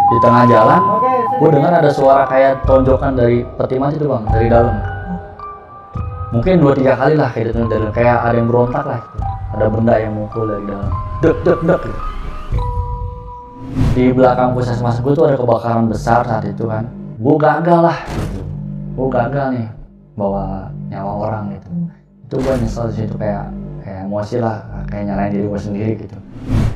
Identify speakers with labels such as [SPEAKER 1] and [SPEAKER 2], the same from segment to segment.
[SPEAKER 1] Di tengah jalan, gue dengar ada suara kayak tonjokan dari peti mati tuh bang, dari dalam. Mungkin 2-3 kali lah kayak gitu, dari kayak ada yang berontak lah gitu. Ada benda yang mukul dari dalam. Dek dek dek gitu. Di belakang puskesmas gue tuh ada kebakaran besar saat itu kan. Gue gagal lah gitu. Gue gagal nih bawa nyawa orang gitu. Itu gue nyesel di situ, kayak emosi lah, kayak nyalain diri gue sendiri gitu.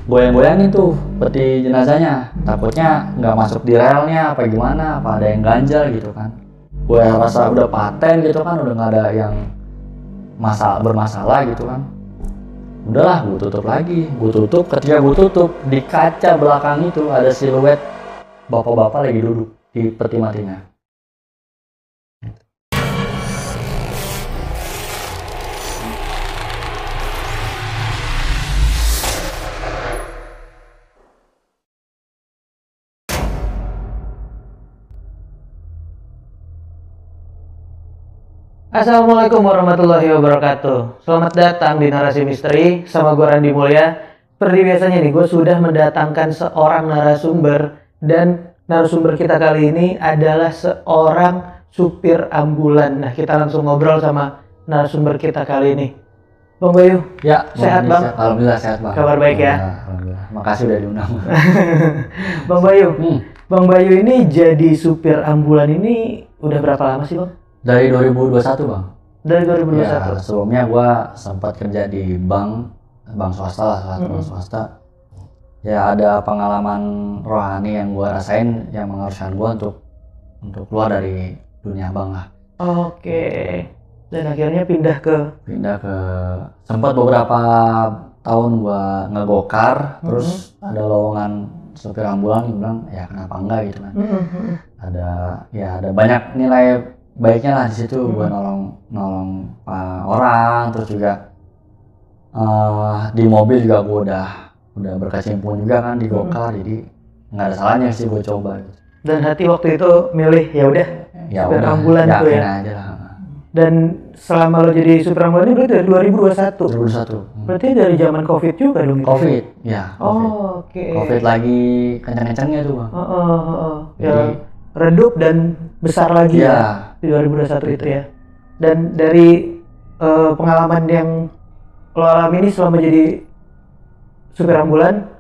[SPEAKER 1] Goyang-goyangin tuh peti jenazahnya, takutnya nggak masuk di relnya apa gimana, apa ada yang ganjal gitu kan. Gue rasa udah paten gitu kan, udah nggak ada yang bermasalah gitu kan. Udahlah, gue tutup lagi. Gue tutup, ketika gue tutup, di kaca belakang itu ada siluet bapak-bapak lagi duduk di peti matinya.
[SPEAKER 2] Assalamualaikum warahmatullahi wabarakatuh. Selamat datang di Narasi Misteri sama gue Randy Mulya. Seperti biasanya nih, gue sudah mendatangkan seorang narasumber. Dan narasumber kita kali ini adalah seorang supir ambulan. Nah, kita langsung ngobrol sama narasumber kita kali ini. Bang Bayu,
[SPEAKER 1] Ya,
[SPEAKER 2] sehat bang?
[SPEAKER 1] Alhamdulillah sehat bang.
[SPEAKER 2] Kabar baik ya?
[SPEAKER 1] Alhamdulillah. Makasih udah diundang.
[SPEAKER 2] Bang Bayu, Bang Bayu ini jadi supir ambulan ini udah berapa lama sih bang?
[SPEAKER 1] Dari 2021 bang.
[SPEAKER 2] Dari 2021?
[SPEAKER 1] Ya, sebelumnya gue sempat kerja di bank swasta lah, bank swasta. Ya ada pengalaman rohani yang gue rasain yang mengharuskan gue untuk keluar dari dunia bank lah.
[SPEAKER 2] Oke. Dan akhirnya pindah ke
[SPEAKER 1] sempat beberapa tahun gue ngegokar, terus ada lowongan supir ambulan, gue bilang ya kenapa enggak gitu kan. Ada banyak nilai baiknya lah di situ. Gue nolong orang, terus juga di mobil juga gue udah berkecimpung juga kan di gokar, jadi nggak ada salahnya sih gue coba gitu.
[SPEAKER 2] Dan hati waktu itu milih ya udah supir ambulan tuh ya.
[SPEAKER 1] Aja lah.
[SPEAKER 2] Dan selama lo jadi supir ambulan ini berarti dari 2021.
[SPEAKER 1] 2021.
[SPEAKER 2] Berarti dari zaman Covid juga dong.
[SPEAKER 1] Covid, ya.
[SPEAKER 2] Oh, oke.
[SPEAKER 1] Covid lagi kencang-kencangnya tuh bang.
[SPEAKER 2] Ya,
[SPEAKER 1] Jadi
[SPEAKER 2] redup dan besar lagi ya di 2021 itu ya. Dan dari pengalaman yang lo alami ini selama jadi supir ambulan,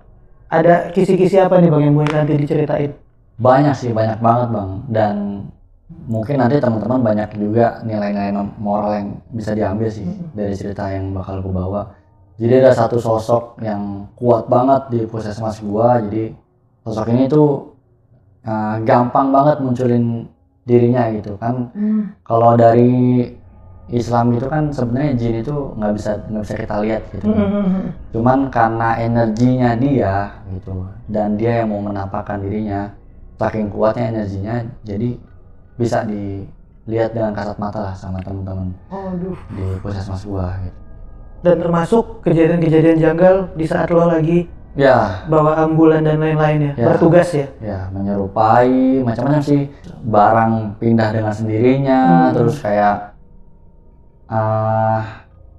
[SPEAKER 2] ada kisi-kisi apa nih bang yang mau nanti diceritain?
[SPEAKER 1] Banyak sih, banyak banget bang. Dan mungkin nanti teman-teman banyak juga nilai-nilai moral yang bisa diambil sih dari cerita yang bakal gue bawa. Jadi ada satu sosok yang kuat banget di puskesmas gua. Jadi sosok ini tuh gampang banget munculin dirinya gitu kan. Kalau dari Islam itu kan sebenarnya jin itu nggak bisa kita lihat gitu. Cuman karena energinya dia gitu, dan dia yang mau menampakkan dirinya, saking kuatnya energinya, jadi bisa dilihat dengan kasat mata lah sama teman-teman di puskesmas gua gitu.
[SPEAKER 2] Dan termasuk kejadian-kejadian janggal di saat lo lagi bawa ambulan dan lain-lain ya, bertugas ya? Ya,
[SPEAKER 1] menyerupai macam-macam sih, barang pindah dengan sendirinya, terus kayak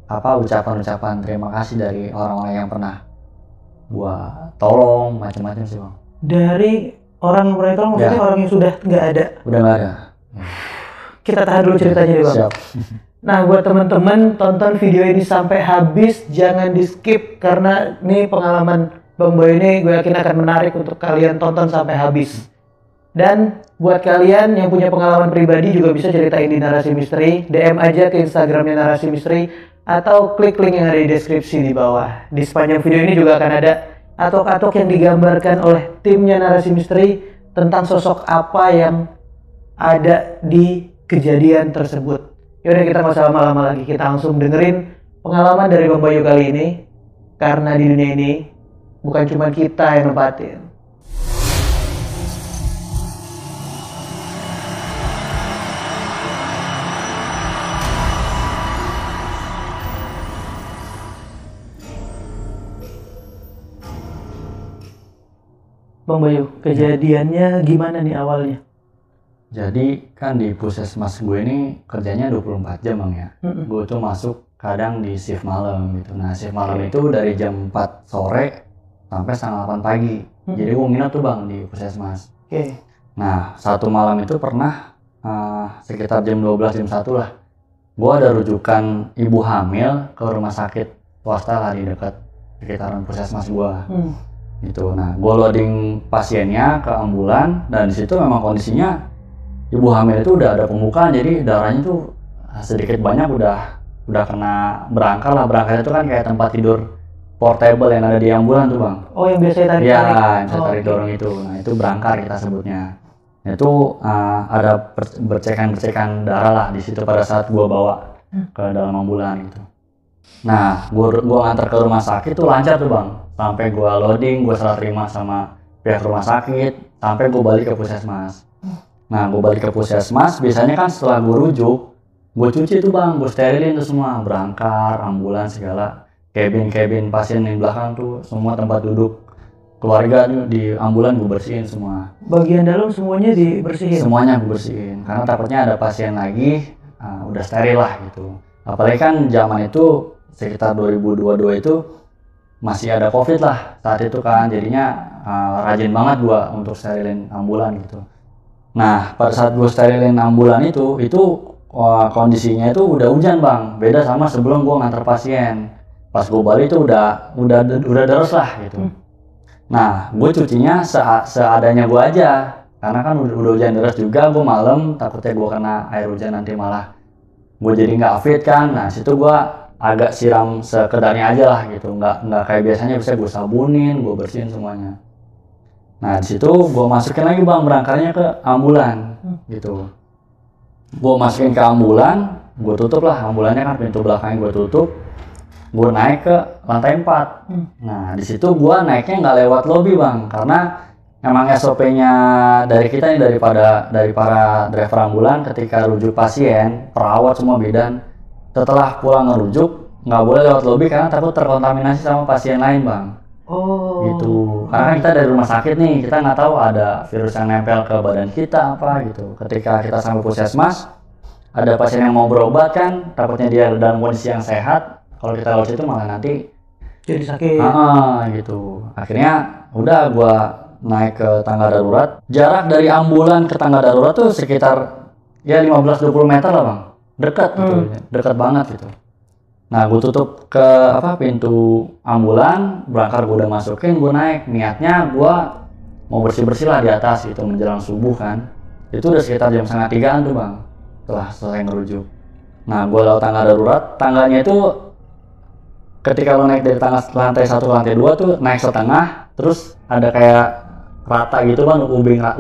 [SPEAKER 1] ucapan-ucapan terima kasih dari orang-orang yang pernah gua tolong, macam-macam sih bang.
[SPEAKER 2] Dari orang yang pernah tolong maksudnya orang yang sudah nggak ada?
[SPEAKER 1] Udah nggak ada.
[SPEAKER 2] Kita tahan dulu ceritanya deh bang.
[SPEAKER 1] Siap.
[SPEAKER 2] Nah, buat teman-teman tonton video ini sampai habis, jangan di skip karena ini pengalaman Bang Bayu ini gue yakin akan menarik untuk kalian tonton sampai habis. Dan buat kalian yang punya pengalaman pribadi juga bisa ceritain di Narasi Misteri, DM aja ke Instagramnya Narasi Misteri atau klik link yang ada di deskripsi di bawah. Di sepanjang video ini juga akan ada atok-atok yang digambarkan oleh timnya Narasi Misteri tentang sosok apa yang ada di kejadian tersebut. Yaudah, kita nggak usah lama-lama lagi, kita langsung dengerin pengalaman dari Bang Bayu kali ini. Karena di dunia ini bukan cuma kita yang nempatin. Bang Bayu, kejadiannya gimana nih awalnya?
[SPEAKER 1] Jadi kan di puskesmas gue ini kerjanya 24 jam bang ya. Gue tuh masuk kadang di shift malam gitu. Nah shift malam itu dari jam 4 sore sampai setengah 8 pagi. Jadi gue nginep tuh bang di puskesmas.
[SPEAKER 2] Oke.
[SPEAKER 1] Nah, satu malam itu pernah sekitar jam 12 jam 1 lah. Gua ada rujukan ibu hamil ke rumah sakit swasta lah di dekat sekitaran puskesmas gua. Gitu. Nah, gua loading pasiennya ke ambulan dan di situ memang kondisinya ibu hamil itu udah ada pembukaan, jadi darahnya tuh sedikit banyak udah kena berangkar lah. Berangkar itu kan kayak tempat tidur portable yang ada di ambulan tuh bang.
[SPEAKER 2] Oh, yang biasanya tarik-tarik?
[SPEAKER 1] Iya, yang saya tarik dorong itu. Nah itu berangkar kita sebutnya. Itu ada bercekan darah lah di situ pada saat gua bawa ke dalam ambulan gitu. Nah, gua nganter ke rumah sakit tuh lancar tuh bang. Sampai gua loading, gua serah terima sama pihak rumah sakit, sampai gua balik ke puskesmas. Nah, gua balik ke puskesmas, biasanya kan setelah gua rujuk, gua cuci tuh bang, gua sterilin tuh semua, berangkar, ambulan segala. Cabin pasien yang belakang tuh semua tempat duduk keluarga tuh di ambulan gue bersihin semua.
[SPEAKER 2] Bagian dalam semuanya dibersihin?
[SPEAKER 1] Semuanya gue bersihin karena takutnya ada pasien lagi udah steril lah gitu. Apalagi kan zaman itu sekitar 2022 itu masih ada covid lah saat itu kan, jadinya rajin banget gue untuk sterilin ambulan gitu. Nah pada saat gue sterilin ambulan itu kondisinya itu udah hujan bang, beda sama sebelum gue nganter pasien. Pas gue balik itu udah deres lah gitu. Nah, gue cucinya seadanya gue aja, karena kan udah hujan deras juga. Gue malam takutnya gue kena air hujan nanti malah gue jadi nggak fit kan. Nah, situ gue agak siram sekedarnya aja lah gitu, nggak kayak biasanya bisa gue sabunin, gue bersihin semuanya. Nah, di situ gue masukin lagi bang berangkarnya ke ambulan gitu. Gue masukin ke ambulan, gue tutup lah ambulannya kan, pintu belakangnya gue tutup. Gue naik ke lantai 4. Nah, di situ gue naiknya nggak lewat lobi bang, karena emang SOP-nya dari kita nih, dari para driver ambulan ketika rujuk pasien, perawat semua bidan, setelah pulang ngerujuk nggak boleh lewat lobi karena takut terkontaminasi sama pasien lain bang.
[SPEAKER 2] Oh.
[SPEAKER 1] Gitu. Karena kita dari rumah sakit nih, kita nggak tahu ada virus yang nempel ke badan kita apa gitu. Ketika kita sampai puskesmas, ada pasien yang mau berobat kan, takutnya dia dalam kondisi yang sehat. Kalau kita lewat situ malah nanti
[SPEAKER 2] jadi sakit.
[SPEAKER 1] Gitu. Akhirnya udah gua naik ke tangga darurat. Jarak dari ambulan ke tangga darurat tuh sekitar ya 15-20 meter lah bang. Dekat gitu, dekat banget gitu. Nah gua tutup ke pintu ambulan, berangkar gua udah masukin, gua naik. Niatnya gua mau bersih-bersih lah di atas gitu menjelang subuh kan. Itu udah sekitar jam 2:30 tuh bang, setelah selesai ngerujuk. Nah gua lewat tangga darurat, tangganya itu ketika lo naik dari lantai 1 ke lantai 2 tuh naik setengah, terus ada kayak rata gitu bang,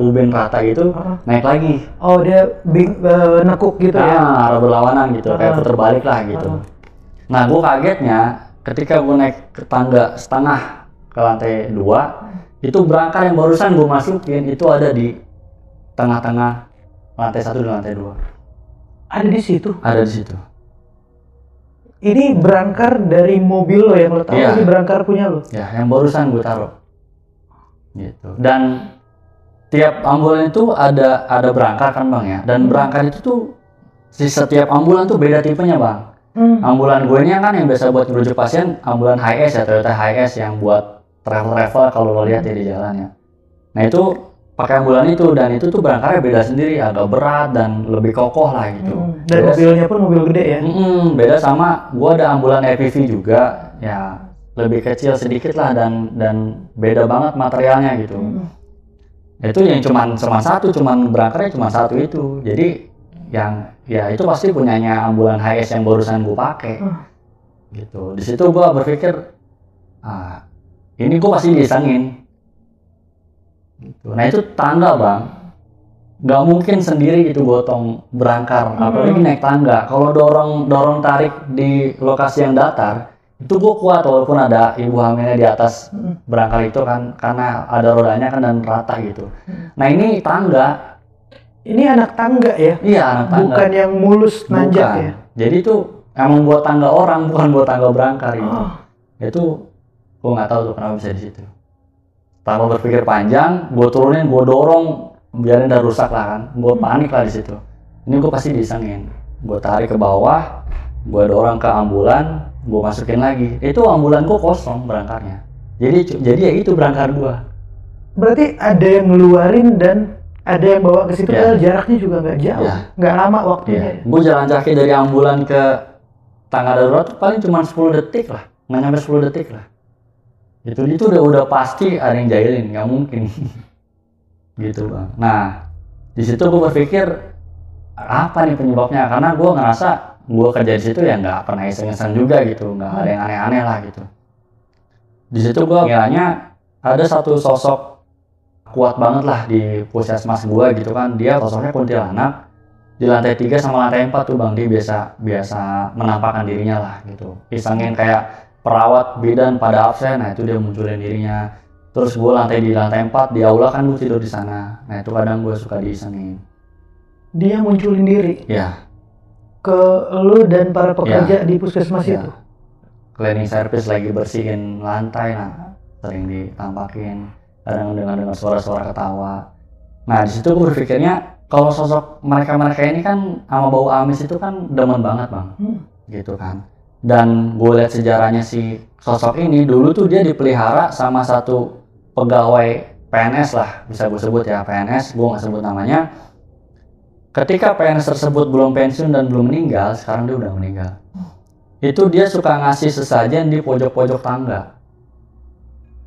[SPEAKER 1] ubin rata gitu, naik lagi.
[SPEAKER 2] Oh dia nekuk gitu ya?
[SPEAKER 1] Arah berlawanan gitu, kayak puter balik lah gitu. Nah gue kagetnya ketika gue naik ke tangga setengah ke lantai 2, itu berangkar yang barusan gue masukin itu ada di tengah-tengah lantai 1 dan lantai 2.
[SPEAKER 2] Ada di situ?
[SPEAKER 1] Ada di situ.
[SPEAKER 2] Ini berangkar dari mobil lo yang lo tahu, ini berangkar punya lo?
[SPEAKER 1] Ya, yang barusan gue taruh. Gitu. Dan tiap ambulan itu ada berangkar kan bang ya, dan berangkar itu tuh setiap ambulan tuh beda tipenya bang. Ambulan gue ini kan yang biasa buat merujuk pasien, ambulan HiAce ya, Toyota HiAce yang buat travel kalau lo lihat ya di jalan ya. Nah itu pakai ambulan itu, dan itu tuh berangkarnya beda sendiri, agak berat dan lebih kokoh lah gitu.
[SPEAKER 2] Dan mobilnya pun mobil gede ya?
[SPEAKER 1] Beda sama gua ada ambulan EPV juga, ya lebih kecil sedikit lah dan beda banget materialnya gitu. Itu yang cuman berangkarnya cuma satu itu. Jadi yang ya itu pasti punyanya ambulan HiAce yang barusan gua pakai. Gitu. Di situ gua berpikir ini gua pasti disangin. Gitu. Nah itu tangga bang, nggak mungkin sendiri gitu gotong berangkar, apalagi naik tangga. Kalau dorong tarik di lokasi yang datar, itu gue kuat walaupun ada ibu hamilnya di atas berangkar itu kan, karena ada rodanya kan dan rata gitu. Nah ini tangga.
[SPEAKER 2] Ini anak tangga ya?
[SPEAKER 1] Iya anak tangga.
[SPEAKER 2] Bukan yang mulus nanjak ya?
[SPEAKER 1] Jadi itu emang buat tangga orang, bukan buat tangga berangkar gitu. Itu gue nggak tahu tuh kenapa bisa di situ. Tanpa berpikir panjang, gue turunin, gue dorong, biarin udah rusak lah kan. Gue panik lah di situ. Ini gue pasti disengin. Gue tarik ke bawah, gue dorong ke ambulan, gue masukin lagi. Itu ambulan gue kosong berangkarnya. Jadi ya itu berangkar gue.
[SPEAKER 2] berarti ada yang ngeluarin dan ada yang bawa ke situ, padahal jaraknya juga nggak jauh, nggak lama waktunya.
[SPEAKER 1] Gue jalan kaki dari ambulan ke tangga darurat paling cuma 10 detik lah, nggak nyampe 10 detik lah. Itu udah pasti ada yang jahilin, nggak mungkin. Gitu bang. Nah di situ gue berpikir apa nih penyebabnya, karena gue ngerasa gue kerja di situ ya nggak pernah iseng-iseng juga gitu, nggak ada yang aneh-aneh lah gitu. Di situ gue kiranya ada satu sosok kuat banget lah di puskesmas gua gitu kan. Dia sosoknya kuntilanak di lantai 3 sama lantai 4 tuh bang. Dia biasa menampakkan dirinya lah gitu, isengin kayak perawat bidan pada absen, nah itu dia munculin dirinya. Terus gua di lantai 4 di aula kan, gua tidur di sana, nah itu kadang gua suka diisengin.
[SPEAKER 2] Dia munculin diri
[SPEAKER 1] ya
[SPEAKER 2] ke lu dan para pekerja di puskesmas itu.
[SPEAKER 1] Cleaning service lagi bersihin lantai, nah sering ditampakin, kadang dengar suara-suara ketawa. Nah di situ gue berpikirnya kalau sosok mereka ini kan sama bau amis itu kan demen banget bang, gitu kan. Dan gue lihat sejarahnya si sosok ini dulu tuh dia dipelihara sama satu pegawai PNS lah, bisa gue sebut ya PNS, gue nggak sebut namanya. Ketika PNS tersebut belum pensiun dan belum meninggal, sekarang dia udah meninggal. Itu dia suka ngasih sesajen di pojok-pojok tangga.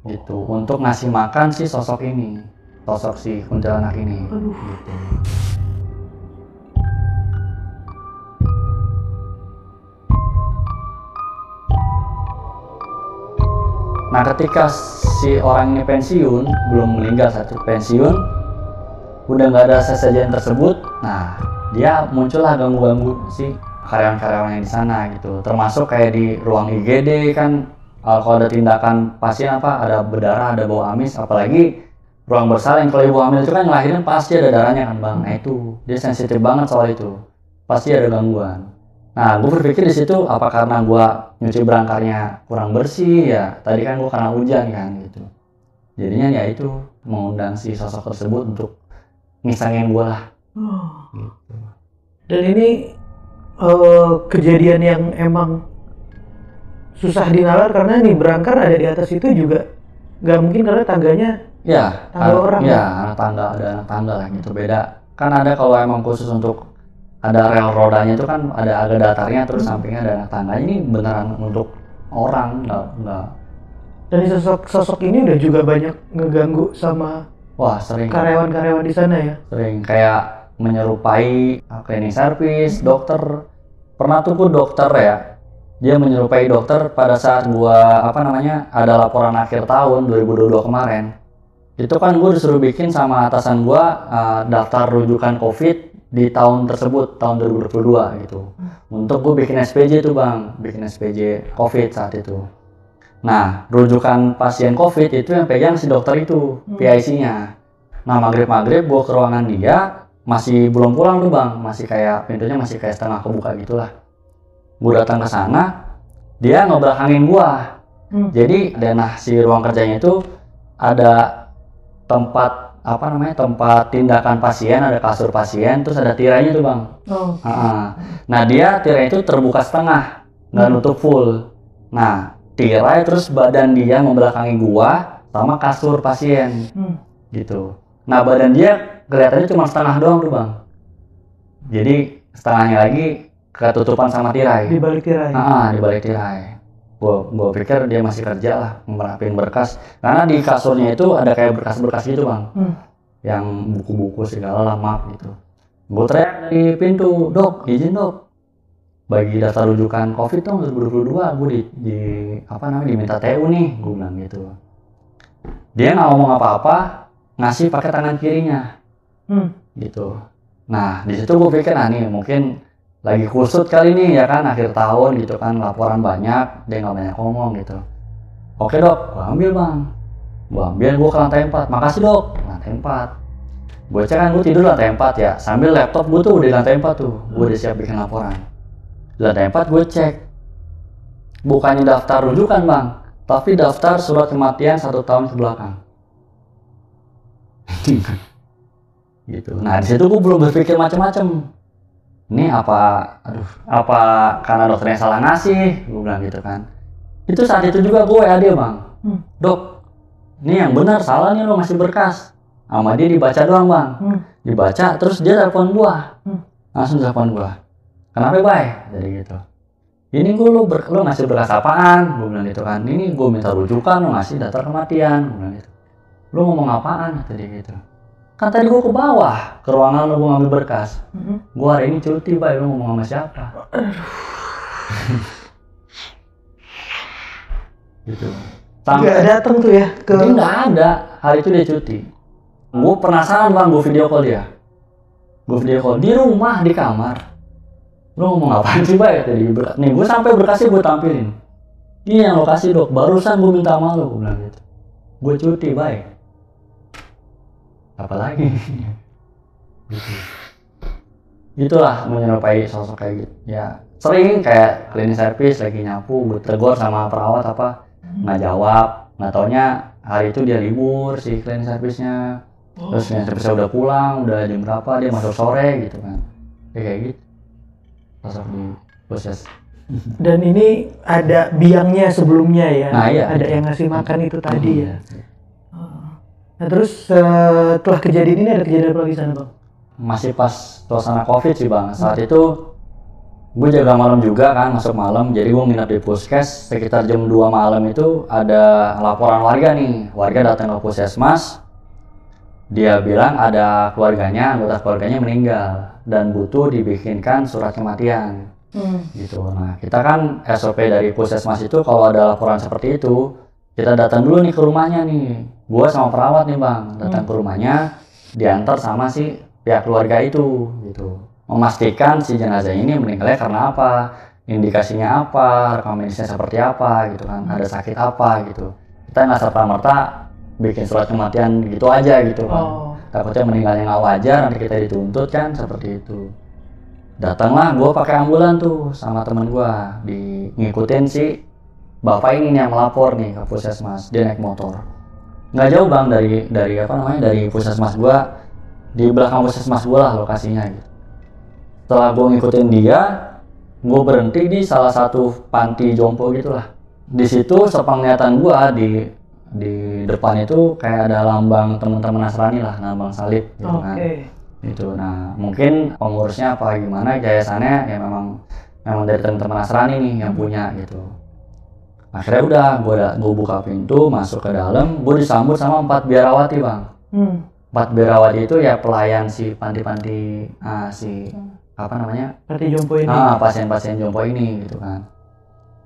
[SPEAKER 1] Gitu, untuk ngasih makan si sosok ini, sosok si kuntilanak ini. Gitu. Nah ketika si orang ini pensiun, belum meninggal satu pensiun, udah nggak ada sesajen tersebut, nah dia muncullah ganggu-ganggu si karyawan-karyawan yang di sana gitu, termasuk kayak di ruang IGD kan. Kalau ada tindakan pasien ada berdarah, ada bau amis, apalagi ruang bersalin. Kalau ibu hamil itu kan ngelahirin pasti ada darahnya kan bang. Nah itu dia sensitif banget soal itu, pasti ada gangguan. Nah gue berpikir di situ apa karena gue nyuci berangkarnya kurang bersih ya, tadi kan gue karena hujan kan gitu. Jadinya ya itu mengundang si sosok tersebut untuk ngisengin gue lah. Gitu.
[SPEAKER 2] Dan ini kejadian yang emang susah dinalar karena nih berangkar ada di atas itu juga nggak mungkin karena tangganya tangga orang.
[SPEAKER 1] Anak tangga lah gitu, beda kan. Ada kalau emang khusus untuk ada rel rodanya itu kan ada agak datarnya, terus sampingnya ada anak tangga. Ini beneran untuk orang, nggak.
[SPEAKER 2] Dan sosok ini udah juga banyak ngeganggu sama
[SPEAKER 1] sering
[SPEAKER 2] karyawan-karyawan di sana ya.
[SPEAKER 1] Sering kayak menyerupai cleaning service, dokter. Pernah tuh dokter ya, dia menyerupai dokter pada saat gua ada laporan akhir tahun 2022 kemarin. Itu kan gua disuruh bikin sama atasan gua daftar rujukan COVID di tahun tersebut, tahun 2022 gitu. Untuk gua bikin SPJ tuh bang, bikin SPJ COVID saat itu. Nah rujukan pasien COVID itu yang pegang si dokter itu, PIC-nya. Nah maghrib gua ke ruangan dia, masih belum pulang tuh bang, masih kayak pintunya masih kayak setengah kebuka gitulah. Gue datang ke sana, dia ngebelakangin gua. Jadi denah si ruang kerjanya itu ada tempat tempat tindakan pasien, ada kasur pasien, terus ada tirainya tuh bang. Nah dia tirai itu terbuka setengah, nggak nutup full. Nah tirai terus badan dia membelakangi gua sama kasur pasien, gitu. Nah badan dia kelihatannya cuma setengah doang tuh bang. Jadi setengahnya lagi ketutupan sama tirai. Di balik tirai. Di balik tirai. Gue pikir dia masih kerja lah, merapin berkas. Karena di kasurnya itu ada kayak berkas-berkas gitu bang, yang buku-buku segala lama gitu. Gue teriak dari pintu, dok, izin dok, bagi daftar rujukan COVID tahun 2022, gue diminta TU nih, gue bilang gitu. Dia nggak ngomong apa-apa, ngasih pakai tangan kirinya, gitu. Nah di situ gue pikir nih mungkin lagi kusut kali nih ya kan, akhir tahun gitu kan, laporan banyak, dia nggak banyak ngomong gitu. Oke dok, gue ambil bang, gue ke lantai 4, makasih dok, lantai 4. Gue cek kan, gue tidur lantai 4 ya, sambil laptop gue tuh udah di lantai 4 tuh, gue udah siap bikin laporan. Di lantai 4 gue cek, bukannya daftar rujukan bang, tapi daftar surat kematian 1 tahun ke belakang. Gitu. Nah di situ gue belum berpikir macam-macam. Ini apa karena dokternya salah ngasih, gue bilang gitu kan. Itu saat itu juga gue WA dia bang, dok, Nih yang benar, salah nih lo ngasih berkas. Sama dia dibaca doang bang. Dibaca terus dia telepon gua. Langsung telepon gua. Kenapa bay? Jadi gitu. Ini gua lo ngasih berkas apaan? Gua bilang gitu kan. Ini gua minta rujukan, lo ngasih daftar kematian. Gua bilang gitu. Lo ngomong apaan? Tadi gitu. Kan tadi gua ke bawah, ke ruangan lo gua ngambil berkas. Gua hari ini cuti bay, lo ngomong sama siapa? Gitu.
[SPEAKER 2] Nggak datang tuh ya ke...
[SPEAKER 1] Dia nggak ada, hari itu dia cuti. Gue penasaran bang, gue video call dia. Gue video call di rumah, di kamar. Lo ngomong apaan sih bay? Tadi nih gue sampai berkasnya gue tampilin. Ini yang lokasi dok, barusan gue minta sama lo, gue bilang gitu. Gue cuti bay. Apalagi? Gitu. Itulah menyerupai sosok kayak gitu. Ya sering kayak cleaning service lagi nyapu, gue tegur sama perawat apa. Nggak jawab, nggak taunya hari itu dia libur si cleaning service-nya. Terus cleaning service-nya udah pulang, udah jam berapa, dia masuk sore gitu kan. Kayak gitu sosok di proses.
[SPEAKER 2] Dan ini ada biangnya sebelumnya ya.
[SPEAKER 1] Nah, iya,
[SPEAKER 2] ada
[SPEAKER 1] itu.
[SPEAKER 2] yang ngasih makan itu tadi ya. Nah terus setelah kejadian ini ada kejadian apa lagi sana bang?
[SPEAKER 1] Masih pas suasana covid sih bang, saat itu gue jaga malam juga kan, masuk malam, jadi gue nginep di puskes. Sekitar jam 2 malam itu ada laporan warga nih, warga datang ke puskesmas. Dia bilang ada keluarganya, anggota keluarganya meninggal dan butuh dibikinkan surat kematian. Gitu. Nah kita kan SOP dari puskesmas itu kalau ada laporan seperti itu, kita datang dulu nih ke rumahnya nih. Gue sama perawat nih bang, datang ke rumahnya, diantar sama si pihak keluarga itu, gitu. Memastikan si jenazah ini meninggalnya karena apa, indikasinya apa, rekam medisnya seperti apa gitu kan, ada sakit apa gitu. Kita nggak serta-merta bikin surat kematian gitu aja gitu kan. Takutnya meninggalnya nggak wajar, nanti kita dituntut kan, seperti itu. Datanglah gue pakai ambulan tuh sama teman gue, ngikutin si bapak ini yang melapor nih ke puskesmas. Dia naik motor, nggak jauh bang dari puskesmas gue, di belakang puskesmas gue lah lokasinya gitu. Setelah gue ngikutin dia, gue berhenti di salah satu panti jompo gitulah. Di situ sepenglihatan gue di depan itu kayak ada lambang teman-teman Nasrani lah, lambang salib gitu kan. Gitu. Nah mungkin pengurusnya apa gimana, yayasannya ya memang dari teman-teman Nasrani nih yang punya gitu. Akhirnya udah gue buka pintu masuk ke dalam, gue disambut sama 4 biarawati bang. 4 biarawati itu ya pelayan si panti-panti apa namanya?
[SPEAKER 2] Panti jompo ini.
[SPEAKER 1] Pasien-pasien jompo ini gitu kan.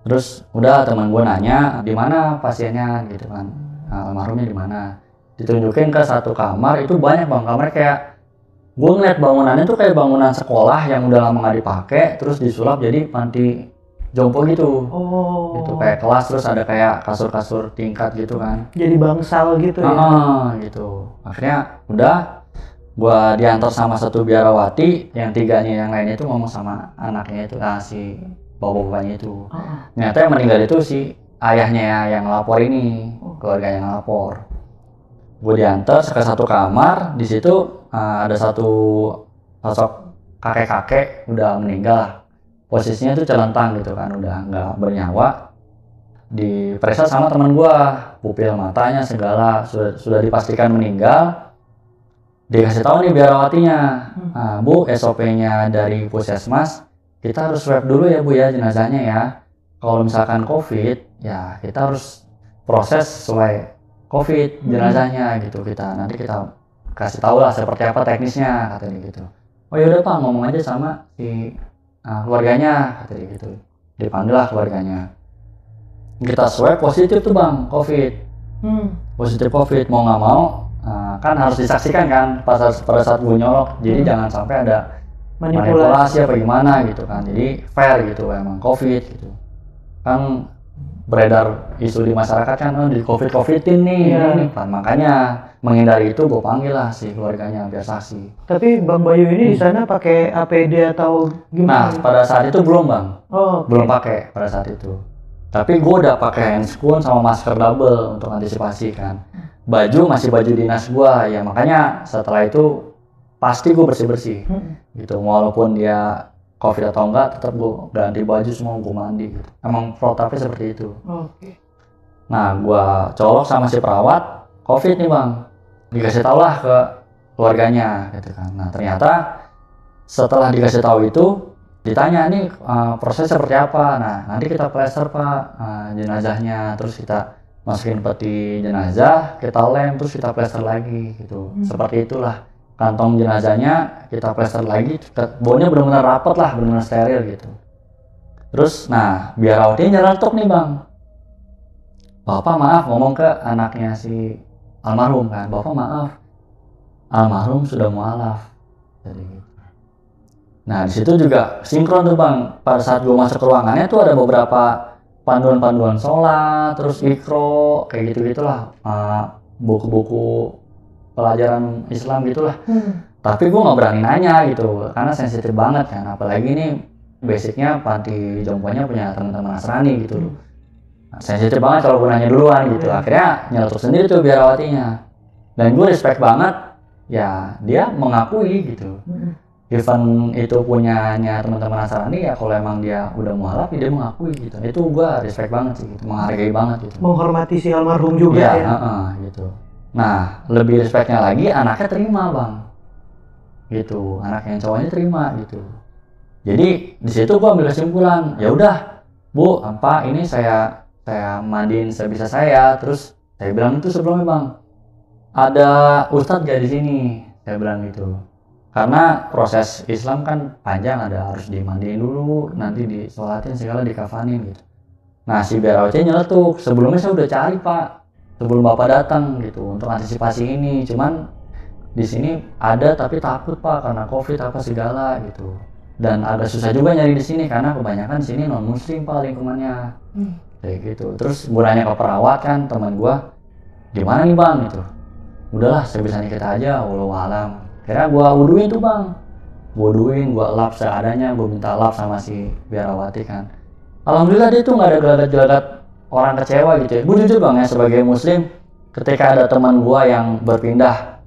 [SPEAKER 1] Terus udah teman gue nanya di mana pasiennya gitu kan, almarhumnya di mana. Ditunjukin ke satu kamar, itu banyak bang, kamar kayak gue ngeliat bangunannya tuh kayak bangunan sekolah yang udah lama nggak dipakai, terus disulap jadi panti jompo gitu. Gitu kayak kelas, terus ada kayak kasur-kasur tingkat gitu kan.
[SPEAKER 2] Jadi bangsal gitu ya.
[SPEAKER 1] Gitu. Akhirnya udah gua diantar sama satu biarawati, yang 3-nya yang lainnya itu ngomong sama anaknya itu, si bapak-bapaknya itu. Ternyata yang meninggal itu si ayahnya yang lapor ini, keluarga yang lapor. Gue diantar ke satu kamar, di situ ada satu sosok kakek-kakek udah meninggal. Posisinya tuh celentang gitu kan, udah nggak bernyawa. Diperiksa sama teman gua, pupil matanya segala sudah dipastikan meninggal. Dikasih tahu nih biarawatinya, Bu, SOP-nya dari puskesmas, kita harus swab dulu ya Bu ya jenazahnya ya. Kalau misalkan COVID, ya kita harus proses sesuai COVID jenazahnya gitu. Nanti kita kasih tahu lah seperti apa teknisnya, katanya gitu. Oh yaudah Pak, ngomong aja sama si keluarganya, katanya gitu. Dipanggil lah keluarganya. Kita swab positif tuh bang, COVID. Positif COVID, mau nggak mau. Kan harus disaksikan kan pada saat gue nyolok, jadi jangan sampai ada manipulasi apa gimana gitu kan, jadi fair gitu, emang COVID gitu kan. Beredar isu di masyarakat kan, di COVID-COVIDin nih, ini kan, makanya menghindari itu gue panggil lah si keluarganya biar saksi.
[SPEAKER 2] Tapi Bang Bayu ini di sana pakai APD atau gimana?
[SPEAKER 1] Nah pada saat itu belum bang, belum pakai pada saat itu, tapi gue udah pakai handscoon sama masker double untuk antisipasi kan. Baju masih baju dinas gua ya, makanya setelah itu pasti gue bersih gitu, walaupun dia COVID atau enggak tetap gue ganti baju semua, gue mandi gitu. Emang protapnya seperti itu. Nah gua colok sama si perawat, COVID nih bang, dikasih tau lah ke keluarganya gitu kan. Nah ternyata setelah dikasih tahu itu ditanya nih proses seperti apa. Nah nanti kita plester pak jenazahnya, terus kita masukin peti jenazah, kita lem, terus kita plester lagi gitu. Seperti itulah, kantong jenazahnya kita plester lagi, baunya benar-benar rapet lah, benar-benar steril gitu. Terus nah biar awalnya nyeletuk nih bang, bapak maaf, ngomong ke anaknya si almarhum kan, bapak maaf, almarhum sudah mualaf. Jadi gitu. Nah di situ juga sinkron tuh bang, pada saat gue masuk ke ruangannya tuh ada beberapa panduan-panduan sholat, terus ikro, kayak gitu-gitulah, buku-buku pelajaran Islam gitulah. Tapi gue nggak berani nanya gitu, karena sensitif banget kan, apalagi ini basicnya panti jomponya punya teman-teman Nasrani gitu loh. Nah, sensitif banget kalau gue nanya duluan gitu. Akhirnya nyeletuk sendiri tuh biarawatinya, dan gue respect banget ya, dia mengakui gitu. Even itu punyanya teman-teman Nasrani ya, kalau emang dia udah mualaf ya dia mengakui gitu. Itu gua respect banget sih gitu, menghargai banget gitu.
[SPEAKER 2] Menghormati si almarhum juga ya.
[SPEAKER 1] Gitu. Nah, lebih respectnya lagi anaknya terima bang, gitu. Anak yang cowoknya terima gitu. Jadi di situ gua ambil kesimpulan, ya udah bu, apa ini saya mandiin sebisa saya. Terus saya bilang itu sebelumnya bang, ada ustadz gak di sini? Saya bilang gitu. Karena proses Islam kan panjang, ada harus dimandiin dulu, nanti disolatin segala, dikafanin gitu. Nah si biarawatnya nyeletuk, sebelumnya saya udah cari pak, sebelum bapak datang gitu, untuk antisipasi ini. Cuman di sini ada tapi takut pak karena COVID apa segala gitu. Dan agak susah juga nyari di sini karena kebanyakan di sini non muslim pak lingkungannya. Kayak gitu. Terus gue nanya ke perawat kan, teman gue, gimana nih bang gitu. Udahlah sebisanya kita aja, walau alam. Akhirnya gue wuduin tuh bang, gue lap seadanya, gue minta lap sama si biarawati kan. Alhamdulillah dia tuh nggak ada gelagat-gelagat orang kecewa gitu ya. Gue jujur bang ya, sebagai muslim, ketika ada teman gue yang berpindah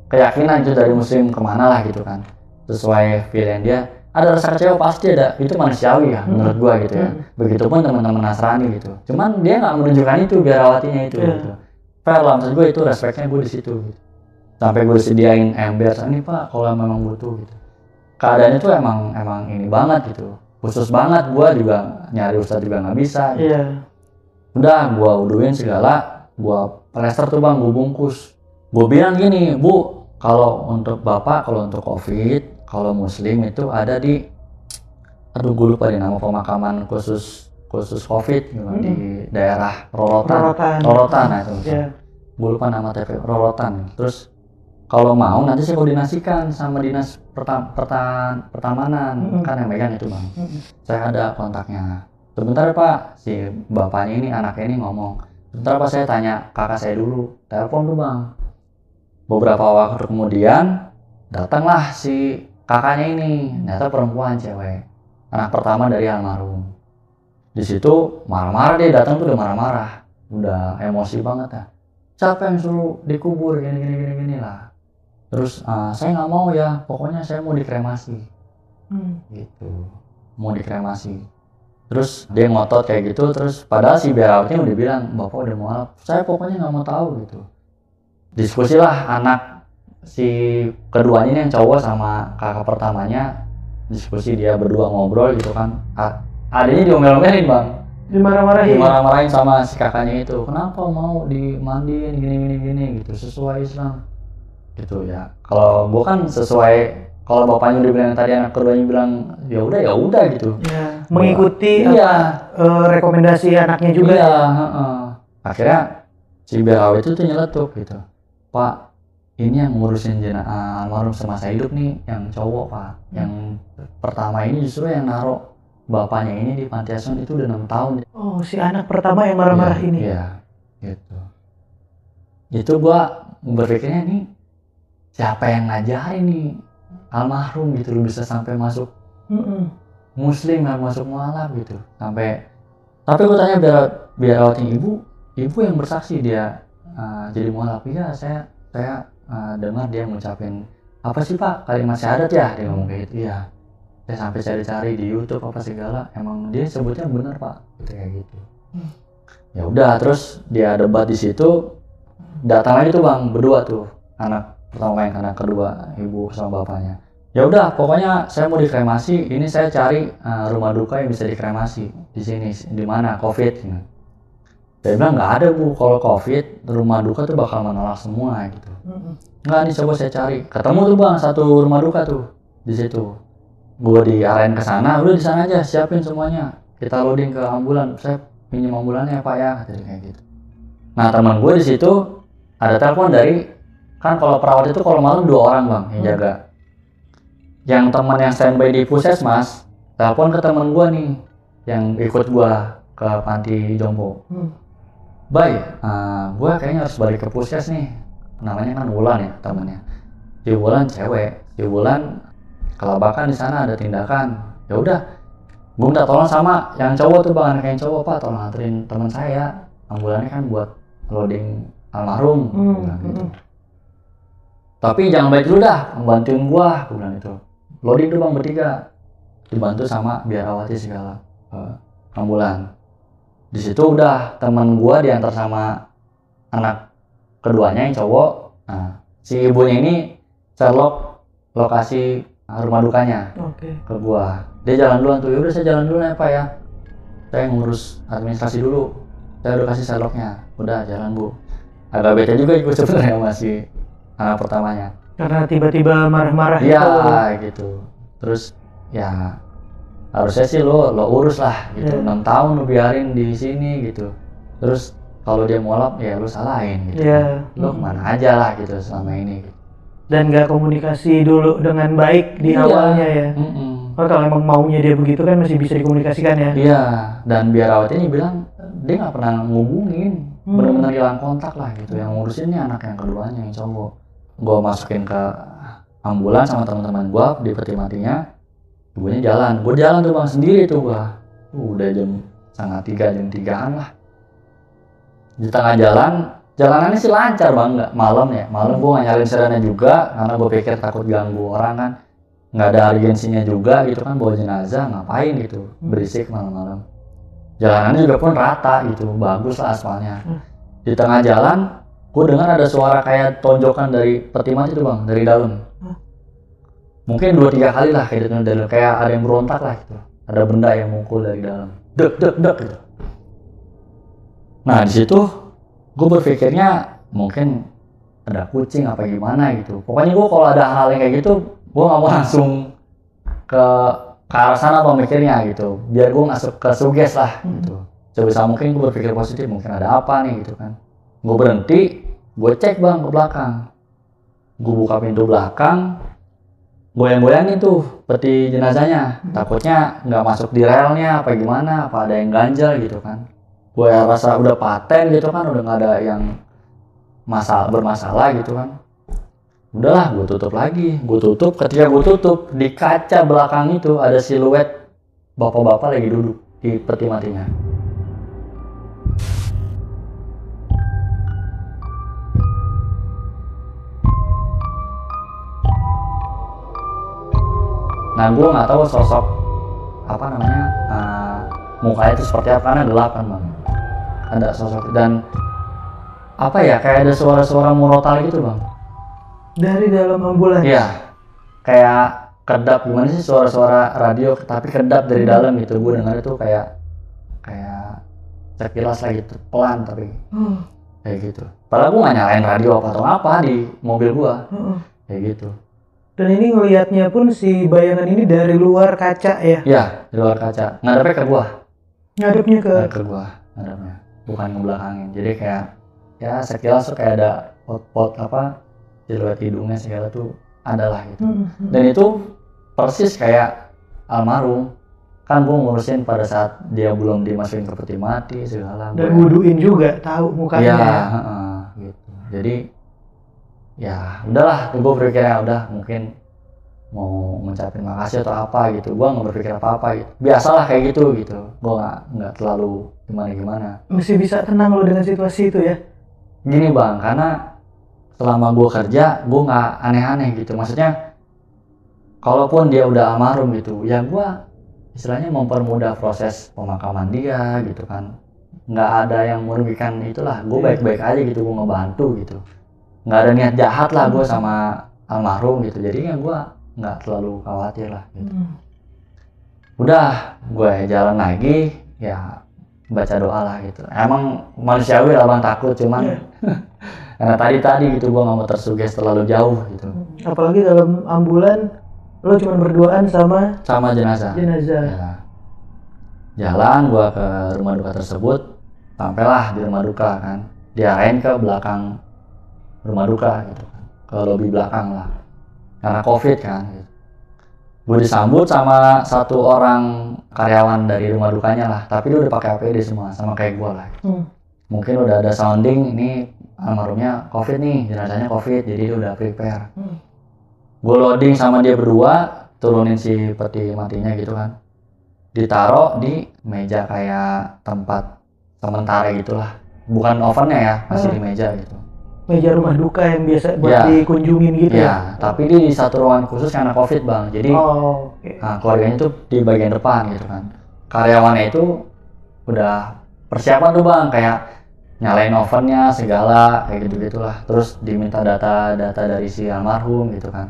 [SPEAKER 1] keyakinan itu dari muslim kemana lah gitu kan, sesuai pilihan dia, ada rasa kecewa pasti ada, itu manusiawi ya menurut gue gitu ya. Begitupun teman-teman Nasrani gitu, cuman dia nggak menunjukkan itu biarawatinya itu gitu. Fair lah, maksud gue itu respectnya gue di situ gitu. Sampai gue sediain ember, ini pak kalau memang butuh gitu. Keadaannya tuh emang ini banget gitu, khusus banget. Gue juga nyari ustadz juga nggak bisa gitu. Udah gue wuduin segala, gue plester tuh bang, gue bungkus. Gue bilang gini, bu, kalau untuk bapak, kalau untuk COVID, kalau muslim itu ada di, aduh gue lupa di nama pemakaman khusus COVID gitu, di daerah Rorotan nah itu. Gue lupa nama TP Rorotan. Terus kalau mau nanti saya koordinasikan sama dinas pertamanan, kan yang megang itu bang. Saya ada kontaknya. Sebentar pak, si bapaknya ini, anaknya ini ngomong, sebentar pak saya tanya kakak saya dulu. Telepon tuh bang. Beberapa waktu kemudian datanglah si kakaknya ini, ternyata perempuan, cewek, anak pertama dari almarhum. Di situ marah-marah, dia datang tuh udah marah-marah, udah emosi banget ya. Siapa yang suruh dikubur gini lah. Terus saya nggak mau ya, pokoknya saya mau dikremasi. Gitu, mau dikremasi. Terus dia ngotot kayak gitu, terus padahal si biarawatnya udah bilang, bapak udah mualaf, saya pokoknya nggak mau tahu gitu. Diskusi lah anak si keduanya ini yang cowok sama kakak pertamanya, diskusi, dia berdua ngobrol gitu kan. Adanya diomel-omelin bang, dimarah-marahin sama si kakaknya itu, kenapa mau dimandiin gini gitu, sesuai Islam gitu ya. Kalau gua kan sesuai, kalau bapaknya udah bilang tadi, anak keduanya bilang ya udah gitu ya,
[SPEAKER 2] mengikuti rekomendasi anaknya juga ya.
[SPEAKER 1] Akhirnya si biarawati itu tuh nyeletuk gitu, pak ini yang ngurusin almarhum semasa hidup nih yang cowok pak, yang pertama ini justru yang naruh bapaknya ini di panti asuhan itu udah 6 tahun.
[SPEAKER 2] Oh, si anak pertama yang marah-marah ini.
[SPEAKER 1] Iya, gitu. Itu gua berpikirnya nih, siapa yang ngajarin nih almarhum gitu lu bisa sampai masuk muslim, nggak masuk mualaf gitu. Tapi gua tanya biarawati, ibu yang bersaksi dia jadi mualaf. Iya, saya dengar dia ngucapin apa sih pak, kalimat syahadat ya, dia ngomong kayak gitu. Iya, saya sampai cari-cari di YouTube apa segala, emang dia sebutnya benar pak, gitu kayak gitu. Ya udah, terus dia debat di situ, datang lagi tuh bang, berdua tuh, anak pertama yang anak kedua, ibu sama bapaknya. Ya udah, pokoknya saya mau dikremasi, ini saya cari rumah duka yang bisa dikremasi di sini, di mana COVID. Gitu. Saya bilang nggak ada bu, kalau COVID rumah duka tuh bakal menolak semua gitu. Nggak, nih coba saya cari, ketemu tuh bang satu rumah duka tuh di situ. Gue diarahin ke sana, udah di sana aja siapin semuanya, kita loading ke ambulan, saya pinjam ambulannya ya pak ya, katanya kayak gitu. Nah teman gue di situ ada telepon dari, kan kalau perawat itu kalau malam 2 orang bang yang jaga. Yang teman yang standby di puskesmas telepon ke teman gue nih yang ikut gue ke panti jompo. Bay, gue kayaknya harus balik ke puskes nih. Namanya kan Wulan ya temennya. Si Wulan cewek, si Wulan kelabakan di sana, ada tindakan. Ya udah, gue minta tolong sama yang cowok tuh bang, anak yang cowok, pak tolong anterin teman saya, ambulannya kan buat loading almarhum. Gitu. Tapi jangan balik dulu dah, bantuin gue bilang itu. Loading tuh bang bertiga, dibantu sama biarawati segala ambulan. Di situ udah teman gue diantar sama anak keduanya yang cowok. Nah, si ibunya ini Sherlock lokasi rumah dukanya ke gua. Dia jalan duluan tuh, yaudah saya jalan dulu ya pak ya, saya ngurus administrasi dulu, saya udah kasih Sherlocknya, udah jalan bu. Agak bete juga ikut sebenarnya masih anak pertamanya.
[SPEAKER 2] Karena tiba-tiba marah-marah
[SPEAKER 1] itu. Iya gitu. Terus ya harusnya sih lo urus lah gitu. 6 tahun lo biarin di sini gitu. Terus kalau dia molap ya lo salahin gitu. Lo kemana aja lah gitu selama ini gitu.
[SPEAKER 2] Dan gak komunikasi dulu dengan baik di awalnya ya. Kalau emang maunya dia begitu kan masih bisa dikomunikasikan ya.
[SPEAKER 1] Iya, dan biarawatinya bilang dia nggak pernah ngubungin, benar-benar hilang kontak lah gitu. Yang ngurusin nih anak yang keduanya yang cowok. Gue masukin ke ambulan sama teman-teman gue di peti matinya. Ibunya jalan, gue jalan tuh bang sendiri tuh gue. Udah jam 2:30, jam 3-an lah. Di tengah jalan, jalanannya sih lancar bang, nggak malam ya. Malam gue nggak nyalain sirennya juga, karena gue pikir takut ganggu orang kan. Nggak ada urgensinya juga gitu kan, bawa jenazah ngapain gitu, berisik malam-malam. Jalanannya juga pun rata gitu, bagus lah aspalnya. Di tengah jalan, gue dengar ada suara kayak tonjokan dari peti mati tuh bang, dari dalam. Mungkin 2-3 kali lah kayak gitu, kayak ada yang berontak lah gitu. Ada benda yang mukul dari dalam, dek gitu. Nah di situ gue berpikirnya mungkin ada kucing apa gimana gitu. Pokoknya gue kalau ada hal yang kayak gitu, gue nggak mau langsung ke arah sana pemikirnya gitu. Biar gue nggak ke suges lah gitu. Sebisa mungkin gue berpikir positif, mungkin ada apa nih gitu kan. Gue berhenti, gue cek bang ke belakang. Gue buka pintu belakang, goyang-goyangin tuh peti jenazahnya. Takutnya nggak masuk di relnya apa gimana, apa ada yang ganjal gitu kan. Gue rasa udah paten gitu kan, udah nggak ada yang bermasalah gitu kan. Udahlah, gue tutup lagi. Gue tutup, ketika gue tutup, di kaca belakang itu ada siluet bapak-bapak lagi duduk di peti matinya. Nah, gue nggak tahu sosok apa namanya, mukanya itu seperti apa karena gelap kan bang. Ada sosok dan apa ya, kayak ada suara-suara murotal gitu bang.
[SPEAKER 2] Dari dalam ambulan?
[SPEAKER 1] Iya, kayak kedap, gimana sih suara-suara radio tapi kedap dari dalam gitu. Gue dengar itu kayak sekilas lagi gitu, pelan tapi kayak gitu. Padahal gue nggak nyalain radio atau apa di mobil gue, kayak gitu.
[SPEAKER 2] Dan ini ngelihatnya pun si bayangan ini dari luar kaca ya?
[SPEAKER 1] Iya, di luar kaca, ngadepnya ke gue.
[SPEAKER 2] Ngadepnya ke
[SPEAKER 1] gue, ngadepnya, bukan ngebelakangin. Jadi kayak ya sekilas tuh kayak ada pot apa, siluet hidungnya segala tuh adalah gitu. Dan itu persis kayak almarhum. Kan gue ngurusin pada saat dia belum dimasukin ke peti mati segala.
[SPEAKER 2] Dan wuduin juga, tahu mukanya ya.
[SPEAKER 1] Gitu. Jadi ya udahlah, gue berpikirnya udah mungkin mau ngucapin makasih atau apa gitu. Gue nggak berpikir apa-apa gitu. Biasalah kayak gitu. Gue nggak terlalu gimana.
[SPEAKER 2] Masih bisa tenang lo dengan situasi itu ya?
[SPEAKER 1] Gini bang, karena selama gue kerja, gue nggak aneh-aneh gitu. Maksudnya, kalaupun dia udah almarhum gitu, ya gue istilahnya mempermudah proses pemakaman dia gitu kan. nggak ada yang merugikan itulah, gue baik-baik aja gitu, gue ngebantu gitu, nggak ada niat jahat lah gue sama almarhum gitu, jadinya gue nggak terlalu khawatir lah gitu. Udah gue jalan lagi ya, baca doa lah gitu, emang manusiawi lah bang, takut cuman karena tadi gitu gue nggak mau tersugesti terlalu jauh gitu.
[SPEAKER 2] Apalagi dalam ambulan lo cuma berduaan sama
[SPEAKER 1] jenazah. Ya. Jalan gua ke rumah duka tersebut, sampailah di rumah duka kan, diarahin ke belakang rumah duka gitu kan, ke lobi belakang lah, karena covid kan gitu. Gue disambut sama satu orang karyawan dari rumah dukanya lah, tapi dia udah pakai APD semua sama kayak gua lah gitu. Mungkin udah ada sounding, ini almarhumnya covid nih, jenazahnya covid, jadi dia udah prepare. Gue loading sama dia berdua, turunin si peti matinya gitu kan, ditaruh di meja kayak tempat sementara gitulah, bukan ovennya ya, masih di meja gitu.
[SPEAKER 2] Meja rumah duka yang biasa buat dikunjungin gitu
[SPEAKER 1] ya? Tapi di satu ruangan khusus karena covid bang, jadi nah, keluarganya tuh di bagian depan gitu kan. Karyawannya itu udah persiapan tuh bang, kayak nyalain ovennya segala kayak gitu-gitulah, terus diminta data dari si almarhum gitu kan.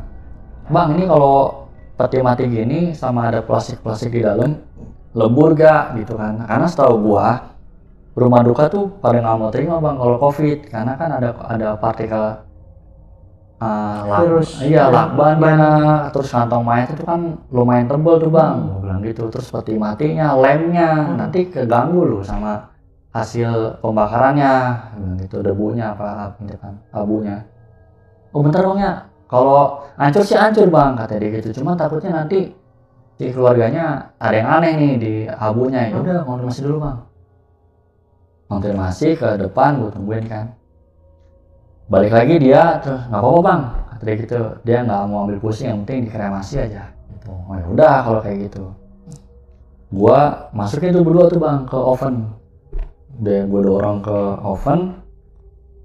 [SPEAKER 1] Bang, ini kalau peti mati gini sama ada plastik di dalam, lebur gak gitu kan? Karena setahu gua rumah duka tuh pada nggak mau terima bang kalau covid, karena kan ada partikel lakbannya, terus kantong mayat itu kan lumayan tebal tuh bang. Gua bilang gitu. Terus peti matinya, lemnya nanti keganggu loh sama hasil pembakarannya, gitu, debunya apa gitu kan, abunya. Oh bentar bang ya, kalau hancur sih hancur bang, kata dia gitu, cuman takutnya nanti si keluarganya ada yang aneh nih di abunya. Ya udah konfirmasi dulu bang, konfirmasi ke depan, gue tungguin kan, balik lagi dia, terus nggak apa-apa bang, kata dia gitu, dia nggak mau ambil pusing, yang penting dikremasi aja gitu. Oh ya udah kalau kayak gitu, gua masukin tuh berdua tuh bang ke oven, dan gue dorong ke oven.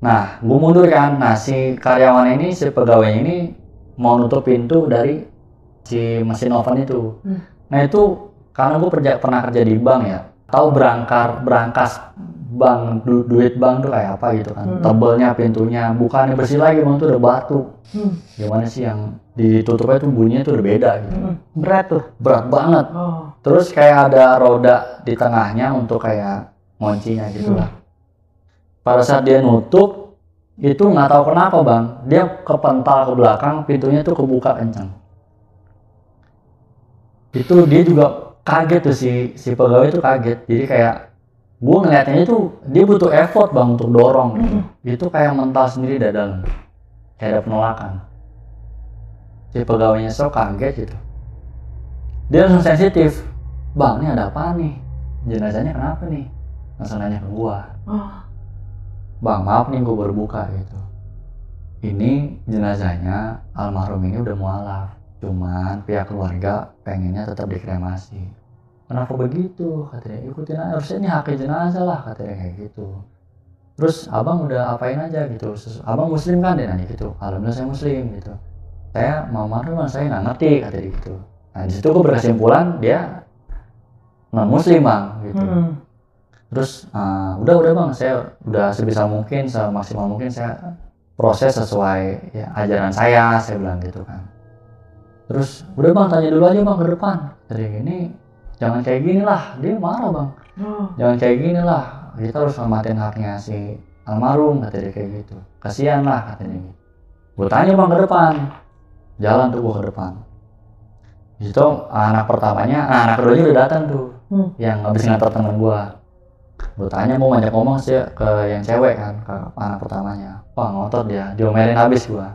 [SPEAKER 1] Nah gue mundur kan, nah si karyawan ini, si pegawainya ini mau nutup pintu dari si mesin oven itu. Nah itu karena gue pernah kerja di bank ya, tahu berangkas bank, duit bank tuh kayak apa gitu kan, tebelnya pintunya, bukannya bersih lagi bang, tuh udah batu. Gimana sih yang ditutupnya tuh bunyinya tuh udah beda gitu. Berat banget. Terus kayak ada roda di tengahnya untuk kayak ngoncinya gitu lah. Pada saat dia nutup itu nggak tahu kenapa bang, dia kepental ke belakang, pintunya tuh kebuka kencang. Itu dia juga kaget tuh, si pegawai itu kaget. Jadi kayak gue ngeliatnya itu dia butuh effort bang untuk dorong gitu. Itu kayak mental sendiri dari dalam, kayak ada penolakan. Si pegawainya kaget gitu, dia langsung sensitif. Bang, ini ada apa nih, jenazahnya kenapa nih, langsung nanya ke gue. Bang maaf nih, gue baru buka gitu, ini jenazahnya almarhum ini udah mualaf, cuman pihak keluarga pengennya tetap dikremasi. Kenapa begitu, katanya, ikutin aja, harusnya ini hak jenazah lah, katanya kayak gitu. Terus abang udah apain aja gitu, abang muslim kan, dia nanya gitu. Alhamdulillah saya muslim gitu, saya mau marah saya nggak ngerti, katanya gitu. Nah disitu gue berkesimpulan dia non muslim bang gitu. Terus udah bang, saya udah sebisa mungkin, semaksimal mungkin saya proses sesuai ya, ajaran saya bilang gitu kan. Terus udah bang, tanya dulu aja bang ke depan, jadi gini jangan kayak gini lah, dia marah bang. Jangan kayak gini lah, kita harus hormatin haknya si almarhum, katanya kayak gitu, kasihan lah katanya gitu. Gue tanya bang ke depan, jalan tuh gue ke depan. Disitu anak pertamanya, anak keduanya udah datang tuh, yang habis ngantar temen gue. Gue tanya mau ngajak ngomong sih ke yang cewek kan, ke anak pertamanya. Wah ngotot dia, diomelin habis gue.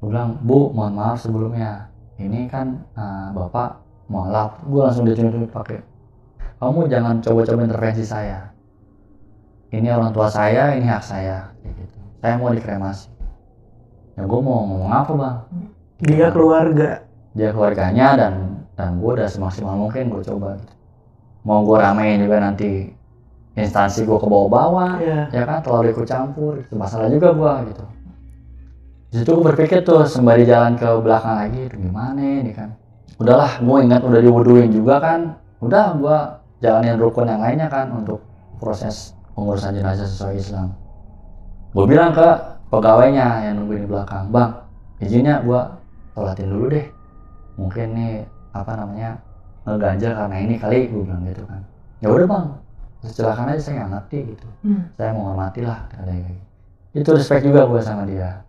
[SPEAKER 1] Gue bilang, Bu mohon maaf sebelumnya, ini kan bapak mualaf. Gue langsung ditunjuk pakai, kamu jangan coba-coba intervensi saya, ini orang tua saya, ini hak saya gitu. Saya mau dikremasi. Ya gue mau ngomong apa bang,
[SPEAKER 2] dia
[SPEAKER 1] keluarganya, dan gue udah semaksimal mungkin gue coba gitu. Mau gue ramein juga nanti instansi gue ke bawah-bawah, ya kan, terlalu ikut campur, itu masalah juga gue gitu. Disitu gue berpikir tuh sembari jalan ke belakang lagi, gimana nih kan. Udahlah, gue ingat udah diwuduin juga kan, udah gue jalanin rukun yang lainnya kan untuk proses pengurusan jenazah sesuai Islam. Gue bilang ke pegawainya yang nunggu di belakang, bang, izinnya gue sholatin dulu deh, mungkin nih ngeganjal karena ini kali, gue bilang gitu kan. Ya udah bang, silakan aja, saya nggak ngerti gitu. Saya menghormati lah, katanya gitu. Itu respect juga gue sama dia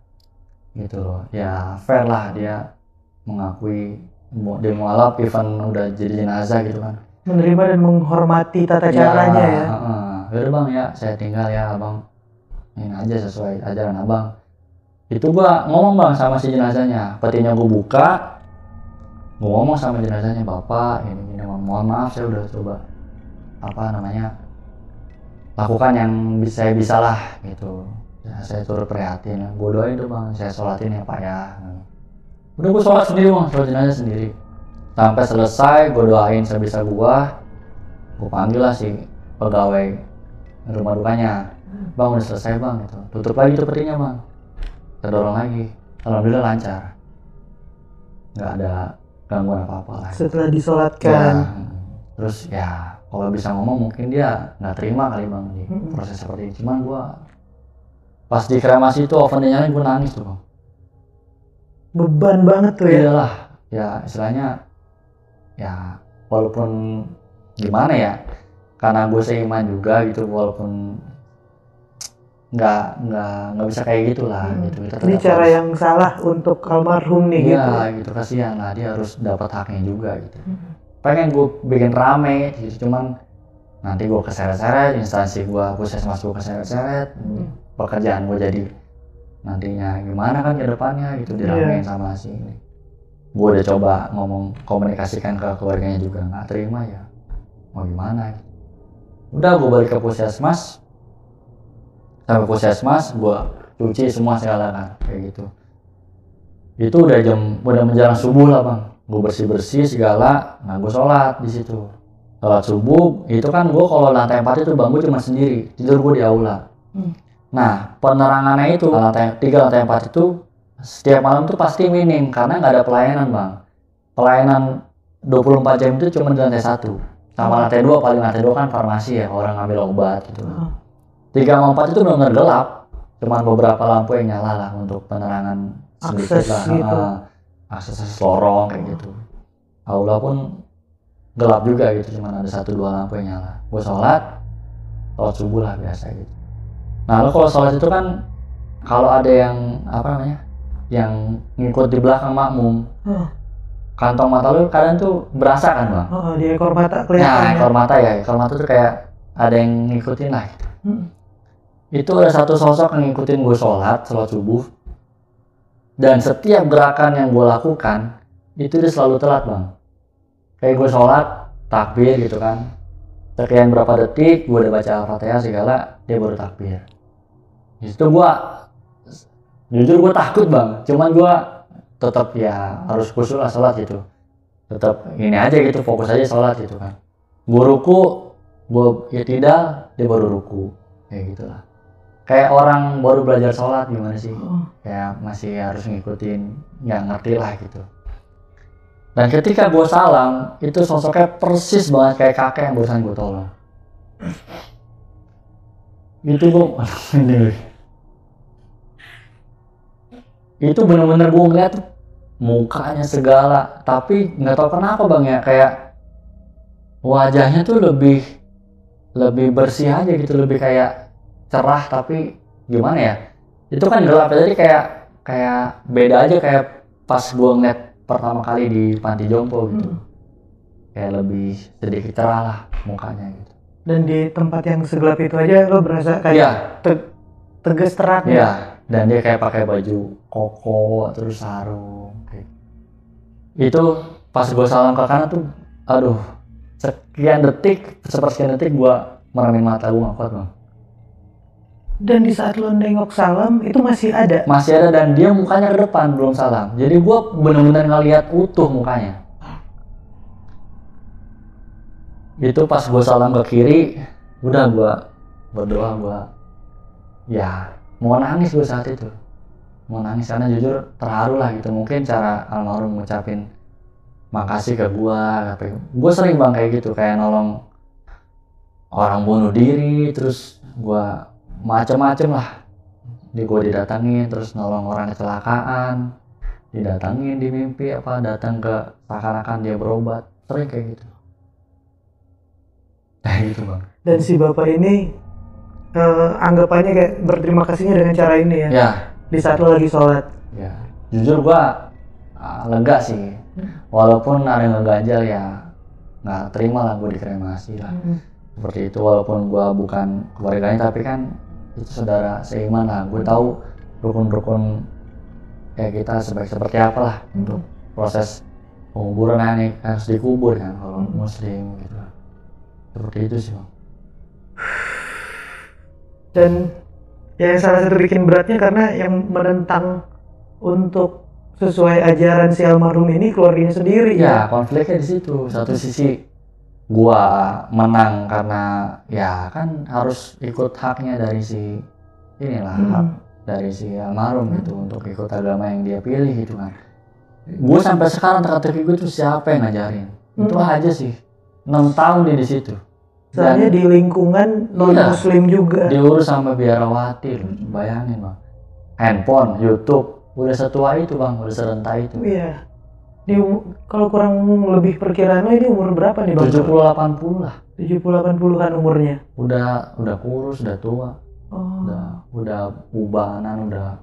[SPEAKER 1] gitu loh. Ya fair lah, dia mengakui dia mualaf even udah jadi jenazah gitu kan,
[SPEAKER 2] menerima dan menghormati tata caranya ya.
[SPEAKER 1] Yaudah bang ya, saya tinggal ya abang, ini aja sesuai ajaran abang. Itu gua ngomong bang sama si jenazahnya, petinya gua buka, gua ngomong sama jenazahnya, bapak ini mohon maaf, saya udah coba lakukan yang saya bisa lah gitu ya, saya turut prihatin, gua doain tuh bang, saya sholatin ya pak ya. Udah gua sholat sendiri bang, sholat jenazah sendiri sampai selesai. Gua doain sebisa gua panggil lah si pegawai rumah dukanya, bang udah selesai bang gitu, tutup lagi tuh petinya bang, kita dorong lagi. Alhamdulillah lancar, nggak ada gangguan apa-apa lah
[SPEAKER 2] setelah disolatkan
[SPEAKER 1] ya. Terus ya kalau bisa ngomong mungkin dia nggak terima kali bang di proses seperti ini. Cuman gua pas di kremasi itu oven nyalain, gua nangis tuh bang.
[SPEAKER 2] Beban banget tuh ya.
[SPEAKER 1] Iyalah, ya istilahnya ya walaupun gimana ya, karena gue seiman juga gitu, walaupun nggak bisa kayak gitulah gitu.
[SPEAKER 2] Ini cara yang salah untuk almarhum nih gitu.
[SPEAKER 1] Iya gitu, kasihan lah, dia harus dapat haknya juga gitu. Pengen gue bikin rame gitu, cuman nanti gue keseret-seret, instansi gue puskesmas gue keseret-seret, pekerjaan gue jadi nantinya gimana kan ke depannya gitu, diramein sama si ini. Gue udah coba ngomong, komunikasikan ke keluarganya juga nggak terima, ya mau gimana gitu. Udah gue balik ke puskesmas, sampai puskesmas gue cuci semua segala kan kayak gitu. Itu udah menjelang subuh lah bang, gue bersih segala. Nah gue sholat di situ, sholat subuh. Itu kan gue kalau lantai 4 itu bang, gue cuma sendiri, tidur gue di aula. Nah penerangannya itu lantai 4 itu setiap malam tuh pasti minim karena nggak ada pelayanan bang. Pelayanan 24 jam itu cuma di lantai 1 sama lantai 2, paling lantai 2 kan farmasi ya, orang ngambil obat gitu. 3 sama 4 itu benar-benar gelap, cuman beberapa lampu yang nyala lah untuk penerangan sedikit lah gitu. Akses lorong kayak gitu. Aula pun gelap juga gitu, cuman ada 1-2 lampu yang nyala. Gue sholat subuh lah biasa gitu. Nah lo kalau sholat itu kan kalau ada yang yang ngikut di belakang makmum, kantong mata lu kadang tuh berasa kan bang?
[SPEAKER 2] Di ekor mata kelihatan.
[SPEAKER 1] Nah ekor mata tuh kayak ada yang ngikutin lah gitu. Itu ada satu sosok yang ngikutin gue sholat subuh, dan setiap gerakan yang gue lakukan itu dia selalu telat bang. Kayak gue sholat takbir gitu kan, sekian berapa detik gue udah baca Al-Fatihah segala, dia baru takbir. Itu gue jujur gue takut bang, cuman gue tetap ya harus khusyuk lah sholat gitu, tetap ini aja gitu, fokus aja sholat gitu kan. Gue ruku, gue tidak, dia baru ruku kayak gitulah. Kayak orang baru belajar sholat gimana sih, kayak masih harus ngikutin, nggak ngerti lah gitu. Dan ketika gue salam, itu sosoknya persis banget kayak kakek yang barusan gue tolong. Itu gue itu bener-bener gue ngeliat mukanya segala, tapi nggak tahu kenapa bang ya, kayak wajahnya tuh lebih bersih aja gitu, lebih kayak cerah, tapi gimana ya, itu kan gelap jadi kayak beda aja kayak pas gue ngeliat pertama kali di panti jompo gitu. Kayak lebih sedikit cerah lah mukanya gitu.
[SPEAKER 2] Dan di tempat yang segelap itu aja lo berasa kayak tegas terang.
[SPEAKER 1] Iya. Dan dia kayak pakai baju koko terus sarung kayak. Itu pas gue salam ke kanan tuh, aduh, sepersekian detik gue meremin mata, gue nggak kuat bang.
[SPEAKER 2] Dan di saat lo nengok salam itu masih ada
[SPEAKER 1] dan dia mukanya ke depan belum salam, jadi gue bener-bener ngeliat utuh mukanya. Itu pas gue salam ke kiri, udah gue berdoa, gue ya mau nangis gue saat itu, mau nangis karena jujur terharu lah gitu. Mungkin cara almarhum ngucapin makasih ke gue sering bang kayak gitu, kayak nolong orang bunuh diri, terus gue macem-macem lah. Gue didatangin, terus nolong orang kecelakaan, didatangin di mimpi datang ke seakan-akan dia berobat, sering kayak gitu. Kayak gitu bang.
[SPEAKER 2] Dan si bapak ini anggapannya kayak berterima kasihnya dengan cara ini ya.
[SPEAKER 1] Ya.
[SPEAKER 2] Di saat lo lagi sholat.
[SPEAKER 1] Ya. Jujur gue lega sih. Walaupun ada yang ngeganjal ya nggak terima lah gue dikremasi lah. Seperti itu, walaupun gue bukan keluarganya tapi kan itu saudara seiman lah. Gue tahu rukun-rukun kayak kita seperti apa lah untuk proses penguburan nih, harus dikubur kan kalau muslim gitu. Seperti itu sih bang.
[SPEAKER 2] Dan yang salah satu bikin beratnya karena yang menentang untuk sesuai ajaran si almarhum ini keluarganya sendiri
[SPEAKER 1] ya. Konfliknya di situ. Satu sisi gua menang karena ya kan harus ikut haknya dari si inilah hak dari si almarhum gitu untuk ikut agama yang dia pilih gitu kan. Gua sampai sekarang teka-teki gue tuh siapa yang ngajarin. Itu aja sih. 6 tahun dia di situ.
[SPEAKER 2] Soalnya di lingkungan non muslim juga.
[SPEAKER 1] Diurus sama biarawati loh. Bayangin bang. Handphone, YouTube, udah setua itu bang, udah serentak itu.
[SPEAKER 2] Iya. Kalau kurang lebih perkiraan ini umur berapa nih bang?
[SPEAKER 1] 70-80 lah.
[SPEAKER 2] 70-80an umurnya.
[SPEAKER 1] Udah kurus, udah tua. Udah ubanan, udah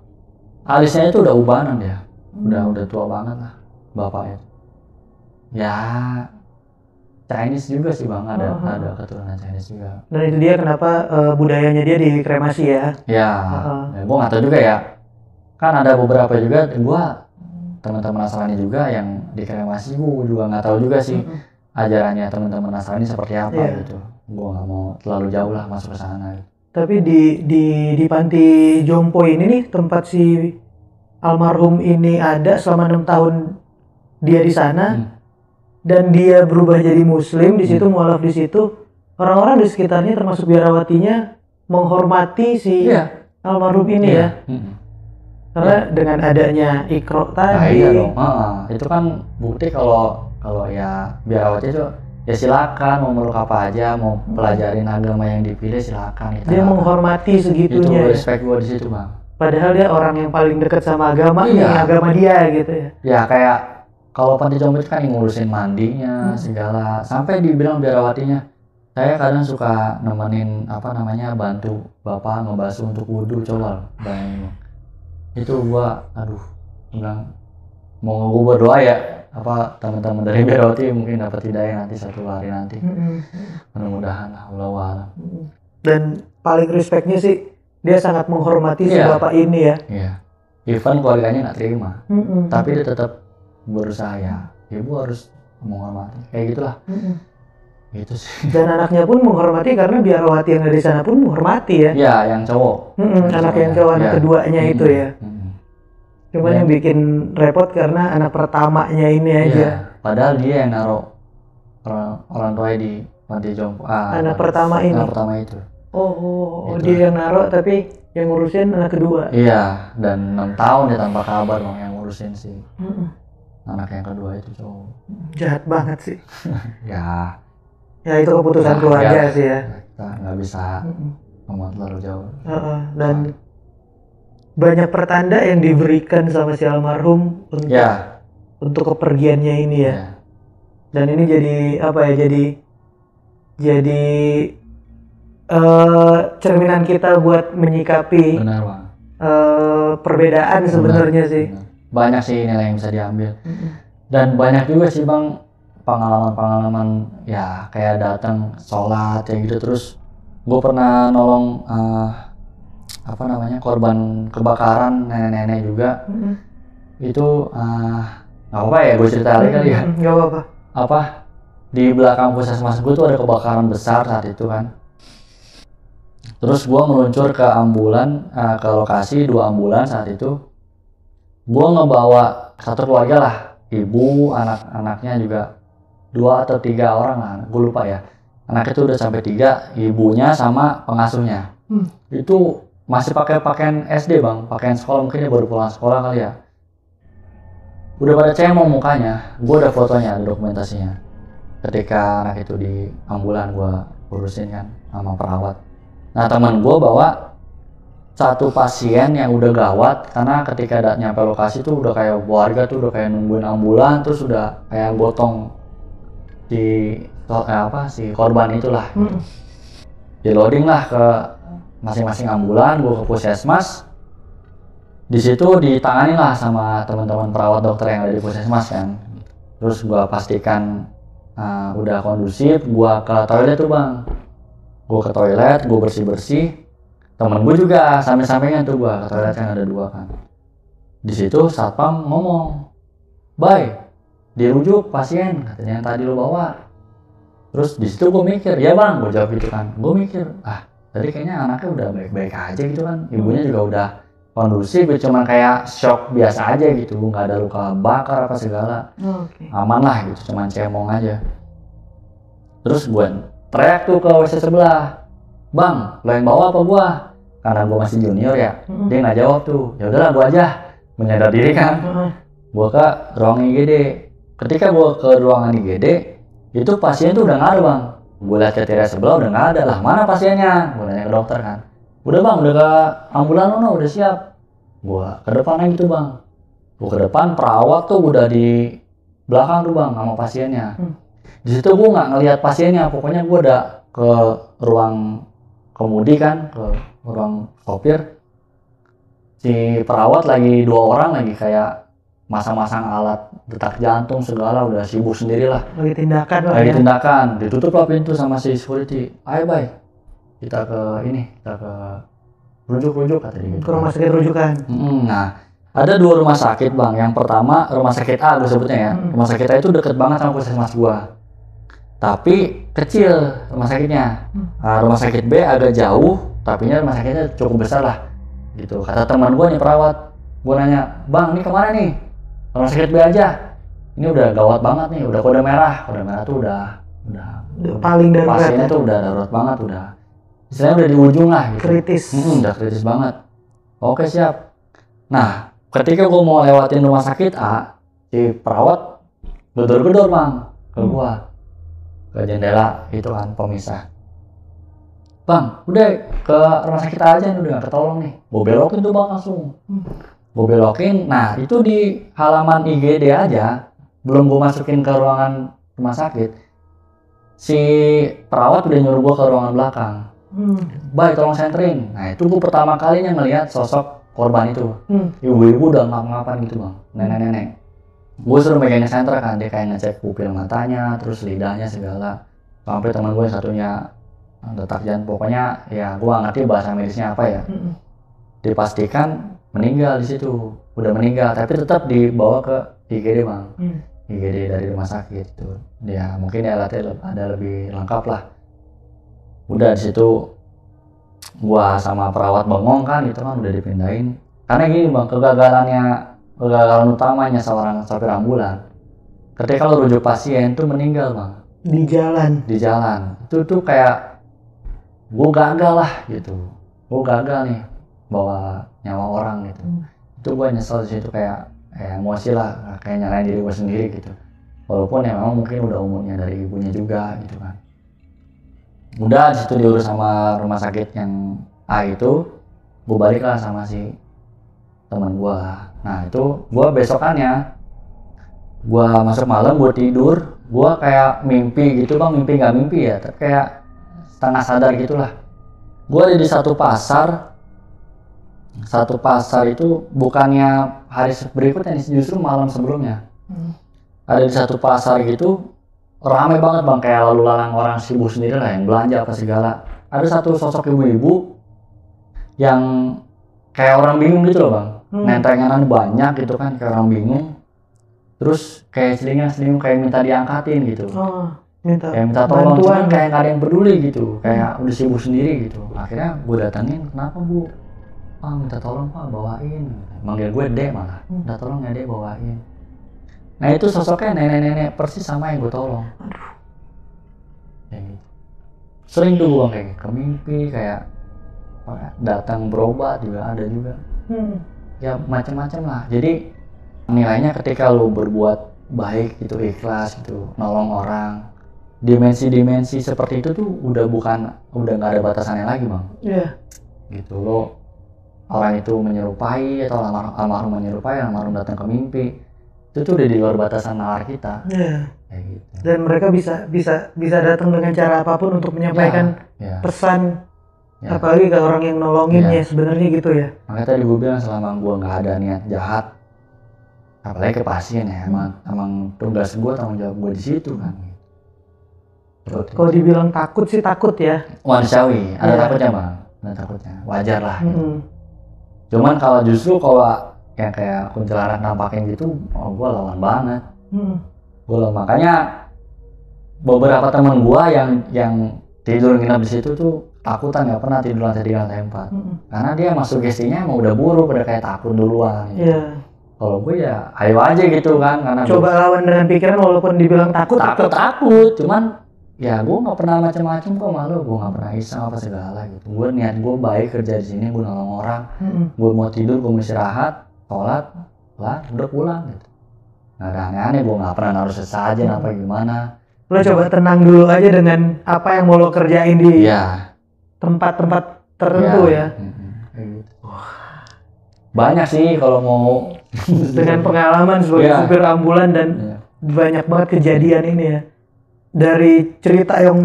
[SPEAKER 1] alisnya itu udah ubanan dia. Udah tua banget lah bapaknya. Ya Chinese juga sih bang, ada keturunan Chinese juga.
[SPEAKER 2] Dan itu dia kenapa budayanya dia dikremasi ya?
[SPEAKER 1] Ya, gue nggak tahu juga ya. Kan ada beberapa juga gue teman-teman Nasrani juga yang dikremasi, gue juga nggak tahu juga sih ajarannya teman-teman Nasrani seperti apa gitu. Gue nggak mau terlalu jauh lah masuk ke sana. Gitu.
[SPEAKER 2] Tapi di panti jompo ini nih tempat si almarhum ini ada selama 6 tahun dia di sana dan dia berubah jadi muslim di situ, mualaf di situ. Orang-orang di sekitarnya termasuk biarawatinya menghormati si almarhum ini ya. Karena dengan adanya Iqra tadi.
[SPEAKER 1] Iya dong. Itu kan bukti kalau ya biarawati itu ya silakan mau meluk apa aja, mau pelajarin agama yang dipilih silakan.
[SPEAKER 2] Dia menghormati segitunya.
[SPEAKER 1] Itu respect gue di situ bang.
[SPEAKER 2] Padahal dia orang yang paling dekat sama agama, agama dia gitu ya. Ya
[SPEAKER 1] kayak kalau panti jompo itu kan yang ngurusin mandinya segala, sampai dibilang biarawatinya. Saya kadang suka nemenin bantu bapak ngebasuh untuk wudhu, coba bayangin. Itu gua bilang mau gua berdoa ya teman-teman dari biarawati mungkin dapat hidayah nanti suatu hari nanti. Mudah-mudahan Allah.
[SPEAKER 2] Dan paling respectnya sih dia sangat menghormati si bapak ini ya.
[SPEAKER 1] Iya. Even keluarganya nggak terima, tapi dia tetap berusaha ya. Ibu harus menghormati. Kayak gitulah. Gitu sih.
[SPEAKER 2] Dan anaknya pun menghormati karena biarawati yang dari sana pun menghormati ya.
[SPEAKER 1] Iya, yang cowok.
[SPEAKER 2] Anak yang cowok, anak keduanya itu ya. Cuman yang bikin repot karena anak pertamanya ini aja.
[SPEAKER 1] Padahal dia yang naruh orang tuanya di panti jompo.
[SPEAKER 2] Anak pertama ini.
[SPEAKER 1] Anak pertama itu.
[SPEAKER 2] Dia yang naruh tapi yang ngurusin anak kedua.
[SPEAKER 1] Iya, dan 6 tahun dia tanpa kabar bang yang ngurusin sih. Anak yang kedua itu cowok.
[SPEAKER 2] Jahat banget sih.
[SPEAKER 1] Ya
[SPEAKER 2] itu keputusan keluarga sih ya.
[SPEAKER 1] Kita nggak bisa ngomong terlalu jauh.
[SPEAKER 2] Dan banyak pertanda yang diberikan sama si almarhum untuk kepergiannya ini ya. Dan ini jadi jadi cerminan kita buat menyikapi perbedaan sebenarnya sih.
[SPEAKER 1] Banyak sih nilai yang bisa diambil. Dan banyak juga sih bang pengalaman ya kayak datang sholat ya gitu, terus gue pernah nolong korban kebakaran nenek-nenek juga. Itu nggak apa ya gue cerita kali ya.
[SPEAKER 2] Nggak apa-apa.
[SPEAKER 1] Di belakang puskesmas gue tuh ada kebakaran besar saat itu kan. Terus gue meluncur ke ke lokasi 2 ambulan saat itu. Gue ngebawa satu keluarga lah, ibu, anak-anaknya juga 2 atau 3 orang lah, gue lupa ya. Anak itu udah sampai 3, ibunya sama pengasuhnya. Itu masih pakai pakaian SD bang, pakaian sekolah, mungkin dia baru pulang sekolah kali ya. Udah pada cemong mukanya, gue ada fotonya, ada dokumentasinya. Ketika anak itu di ambulan gue urusin kan. sama perawat. Nah teman gue bawa satu pasien yang udah gawat karena ketika nyampe lokasi tuh udah kayak warga tuh udah kayak nungguin ambulan, terus udah kayak gotong si korban itulah. Di loading lah ke masing-masing ambulan, gue ke puskesmas. Di situ ditangani lah sama teman-teman perawat dokter yang ada di puskesmas kan. Terus gue pastikan udah kondusif, gue ke toilet tuh bang. Gue ke toilet, gue bersih-bersih. Temen gue juga samping-sampingan tuh gue ke toilet kan ada 2 kan. Di situ satpam ngomong, "Bay, dirujuk pasien katanya yang tadi lo bawa." Terus di situ gue mikir, "Ya bang," gue jawab gitu kan. Gue mikir, tadi kayaknya anaknya udah baik-baik aja gitu kan. Ibunya juga udah kondusif, cuma kayak shock biasa aja gitu, nggak ada luka bakar apa segala. Aman lah gitu, cuman cemong aja. Terus gue teriak tuh ke WC sebelah, "Bang, lo yang bawa apa gua?" Karena gua masih junior ya, dia nggak jawab tuh. Ya udahlah gua aja, menyadar diri kan. Gua ke ruang IGD. Ketika gua ke ruangan IGD, itu pasien tuh udah nggak ada bang. Gua lihat kriteria sebelah udah nggak ada lah. Mana pasiennya? Gua nanya ke dokter kan. "Udah bang, udah ke ambulan lo, udah siap." Gua ke depan aja gitu bang. Gua ke depan, perawat tuh udah di belakang tuh bang sama pasiennya. Di situ gue nggak ngelihat pasiennya, pokoknya gue udah ke ruang kemudi kan, ke ruang sopir. Si perawat lagi 2 orang lagi kayak masang-masang alat detak jantung segala, udah sibuk sendiri lah.
[SPEAKER 2] Lagi tindakan lah.
[SPEAKER 1] Lagi tindakan, ditutup lah pintu sama si security. "Ayo bay, kita ke rujuk kata dia gitu.
[SPEAKER 2] Ke rumah sakit rujukan.
[SPEAKER 1] Nah, ada 2 rumah sakit bang. Yang pertama rumah sakit A gue sebutnya ya. Rumah sakit A itu deket banget sama puskesmas gua. Tapi kecil rumah sakitnya. Rumah sakit B agak jauh, tapi rumah sakitnya cukup besar lah gitu. Kata teman gue nih perawat, gue nanya, "Bang, ini kemana nih?" "Rumah sakit B aja, ini udah gawat banget nih, udah kode merah tuh udah
[SPEAKER 2] paling darurat,
[SPEAKER 1] pasiennya tuh udah darurat banget, udah istilahnya udah di ujung lah gitu.
[SPEAKER 2] Kritis.
[SPEAKER 1] Udah kritis banget." "Oke siap." Nah ketika gue mau lewatin rumah sakit A, si perawat gedor-gedor bang ke gua, ke jendela itu kan pemisah. "Bang, udah ke rumah sakit aja nih, udah gak ketolong nih." Gue belokin tuh bang langsung. Gue belokin, nah itu di halaman IGD aja, belum gue masukin ke ruangan rumah sakit, si perawat udah nyuruh gue ke ruangan belakang. "Bay, tolong senterin." Nah itu gue pertama kalinya ngelihat sosok korban itu. Ibu-ibu udah ngap-ngapan gitu bang, nenek-nenek. Gue suruh megangnya senter kan, dia kayak ngecek pupil matanya, terus lidahnya segala. Sampai teman gue satunya detak jantung, pokoknya ya gue gak ngerti bahasa medisnya apa ya. Dipastikan meninggal di situ, udah meninggal, tapi tetap dibawa ke IGD bang. IGD dari rumah sakit itu. Dia mungkin alatnya ada lebih lengkap lah. Udah di situ gue sama perawat bengong kan, itu kan udah dipindahin. Karena gini bang, kegagalan utamanya seorang sopir ambulan, ketika lo rujuk pasien tuh meninggal bang di jalan itu tuh kayak gue gagal lah gitu, gue gagal nih bawa nyawa orang gitu. Itu gue nyesel di situ, kayak emosi lah, kayak nyalain diri gue sendiri gitu, walaupun ya memang mungkin udah umurnya dari ibunya juga gitu kan. Udah di situ diurus sama rumah sakit yang A itu, gue balik lah sama si teman gue. Nah itu gue besokannya, gue masuk malam, gue tidur, gue kayak mimpi gitu bang, mimpi nggak mimpi ya, tapi kayak setengah sadar gitulah. Gue ada di satu pasar itu bukannya hari berikutnya, justru malam sebelumnya. Ada di satu pasar gitu, rame banget bang, kayak lalu lalang orang sibuk sendiri lah, yang belanja apa segala. Ada satu sosok ibu-ibu yang kayak orang bingung gitu loh bang. Nentengan banyak gitu kan, kayak orang bingung. Terus kayak selingan kayak minta diangkatin gitu. Kayak minta tolong, cuman kayak gak ada yang peduli gitu, kayak udah sibuk sendiri gitu. Akhirnya gue datengin, "Kenapa bu?" "Pak, minta tolong pak, bawain." Manggil gue Dek malah, "Minta tolong ya Dek, bawain." Nah itu sosoknya nenek-nenek persis sama yang gue tolong. Kayak gitu. Sering tuh bang kayak kemimpi, kayak datang berobat juga ada juga. Ya macam-macam lah. Jadi nilainya ketika lo berbuat baik gitu, ikhlas gitu, nolong orang, dimensi-dimensi seperti itu tuh udah nggak ada batasannya lagi bang.
[SPEAKER 2] Iya.
[SPEAKER 1] Gitu lo, orang itu menyerupai atau almarhum menyerupai, almarhum datang ke mimpi, itu tuh udah di luar batasan nalar kita.
[SPEAKER 2] Iya.
[SPEAKER 1] Kayak gitu.
[SPEAKER 2] Dan mereka bisa datang dengan cara apapun untuk menyampaikan pesan, apalagi ke orang yang nolonginnya sebenarnya gitu ya.
[SPEAKER 1] Makanya tadi gue bilang selama gue nggak ada niat jahat, apalagi ke pasien ya, emang tugas gue, tanggung jawab gue di situ kan.
[SPEAKER 2] Kalau dibilang takut sih takut ya.
[SPEAKER 1] Manusiawi, ada takutnya bang, ada takutnya, wajar lah. Gitu. Cuman kalau justru yang kayak kuntilanak nampakin gitu, gue lawan banget. Makanya beberapa teman gue yang tidur nginap di situ tuh takutan, nggak pernah tidur lantai 3 lantai 4. Karena dia masuk gestinya emang udah buruk, udah kayak takut duluan. Gitu. Kalau gue ya ayo aja gitu kan, karena
[SPEAKER 2] coba lawan dengan pikiran walaupun dibilang takut.
[SPEAKER 1] Cuman ya gue nggak pernah macam-macam kok, malu gue nggak pernah iseng apa segala gitu. Gue niat gue baik, kerja di sini, gue nolong orang. Gue mau tidur, gue mau istirahat, sholat, lah udah pulang gitu. Nggak ada aneh-aneh, gue nggak pernah naruh sesajen apa gimana.
[SPEAKER 2] Lo coba tenang dulu aja dengan apa yang mau lo kerjain di tempat-tempat tertentu ya.
[SPEAKER 1] Gitu. Banyak sih kalau mau
[SPEAKER 2] dengan pengalaman sebagai supir ambulan dan banyak banget kejadian ini ya. Dari cerita yang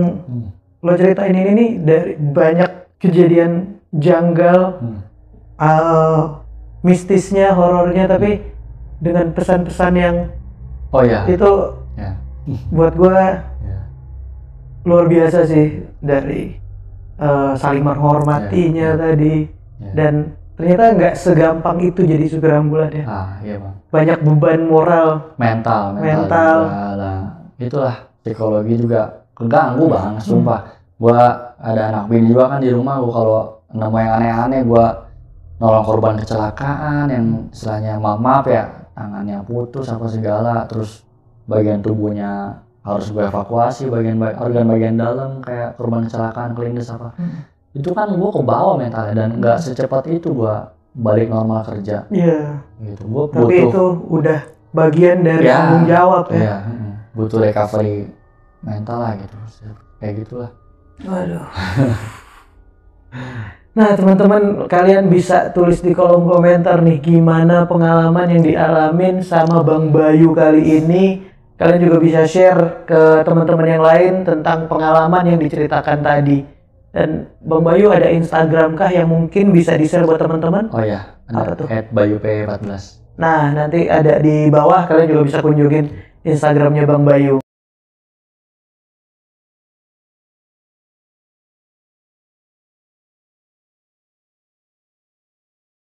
[SPEAKER 2] lo ceritain ini nih, dari banyak kejadian janggal, mistisnya, horornya, tapi dengan pesan-pesan yang itu buat gue luar biasa sih, dari saling menghormatinya tadi, dan ternyata nggak segampang itu jadi supir ambulan ya.
[SPEAKER 1] Iya bang.
[SPEAKER 2] Banyak beban moral, mental.
[SPEAKER 1] Itulah, psikologi juga keganggu bang, sumpah. Gua ada anak bini juga kan di rumah, gua kalau nemu yang aneh-aneh, gua nolong korban kecelakaan yang istilahnya maaf ya, tangannya putus apa segala, terus bagian tubuhnya harus gue evakuasi, organ bagian dalam kayak korban kecelakaan, kelindes apa. Itu kan gue kebawa mentalnya, dan nggak secepat itu gue balik normal kerja. Gitu.
[SPEAKER 2] Tapi itu udah bagian dari tanggung jawab ya.
[SPEAKER 1] Butuh recovery mental lah gitu, kayak gitulah.
[SPEAKER 2] Waduh. Nah teman-teman, kalian bisa tulis di kolom komentar nih gimana pengalaman yang dialamin sama Bang Bayu kali ini. Kalian juga bisa share ke teman-teman yang lain tentang pengalaman yang diceritakan tadi. Dan Bang Bayu ada Instagram kah yang mungkin bisa di-share buat teman-teman?
[SPEAKER 1] Oh ya, ada @bayup14.
[SPEAKER 2] Nah nanti ada di bawah, kalian juga bisa kunjungin Instagramnya Bang Bayu.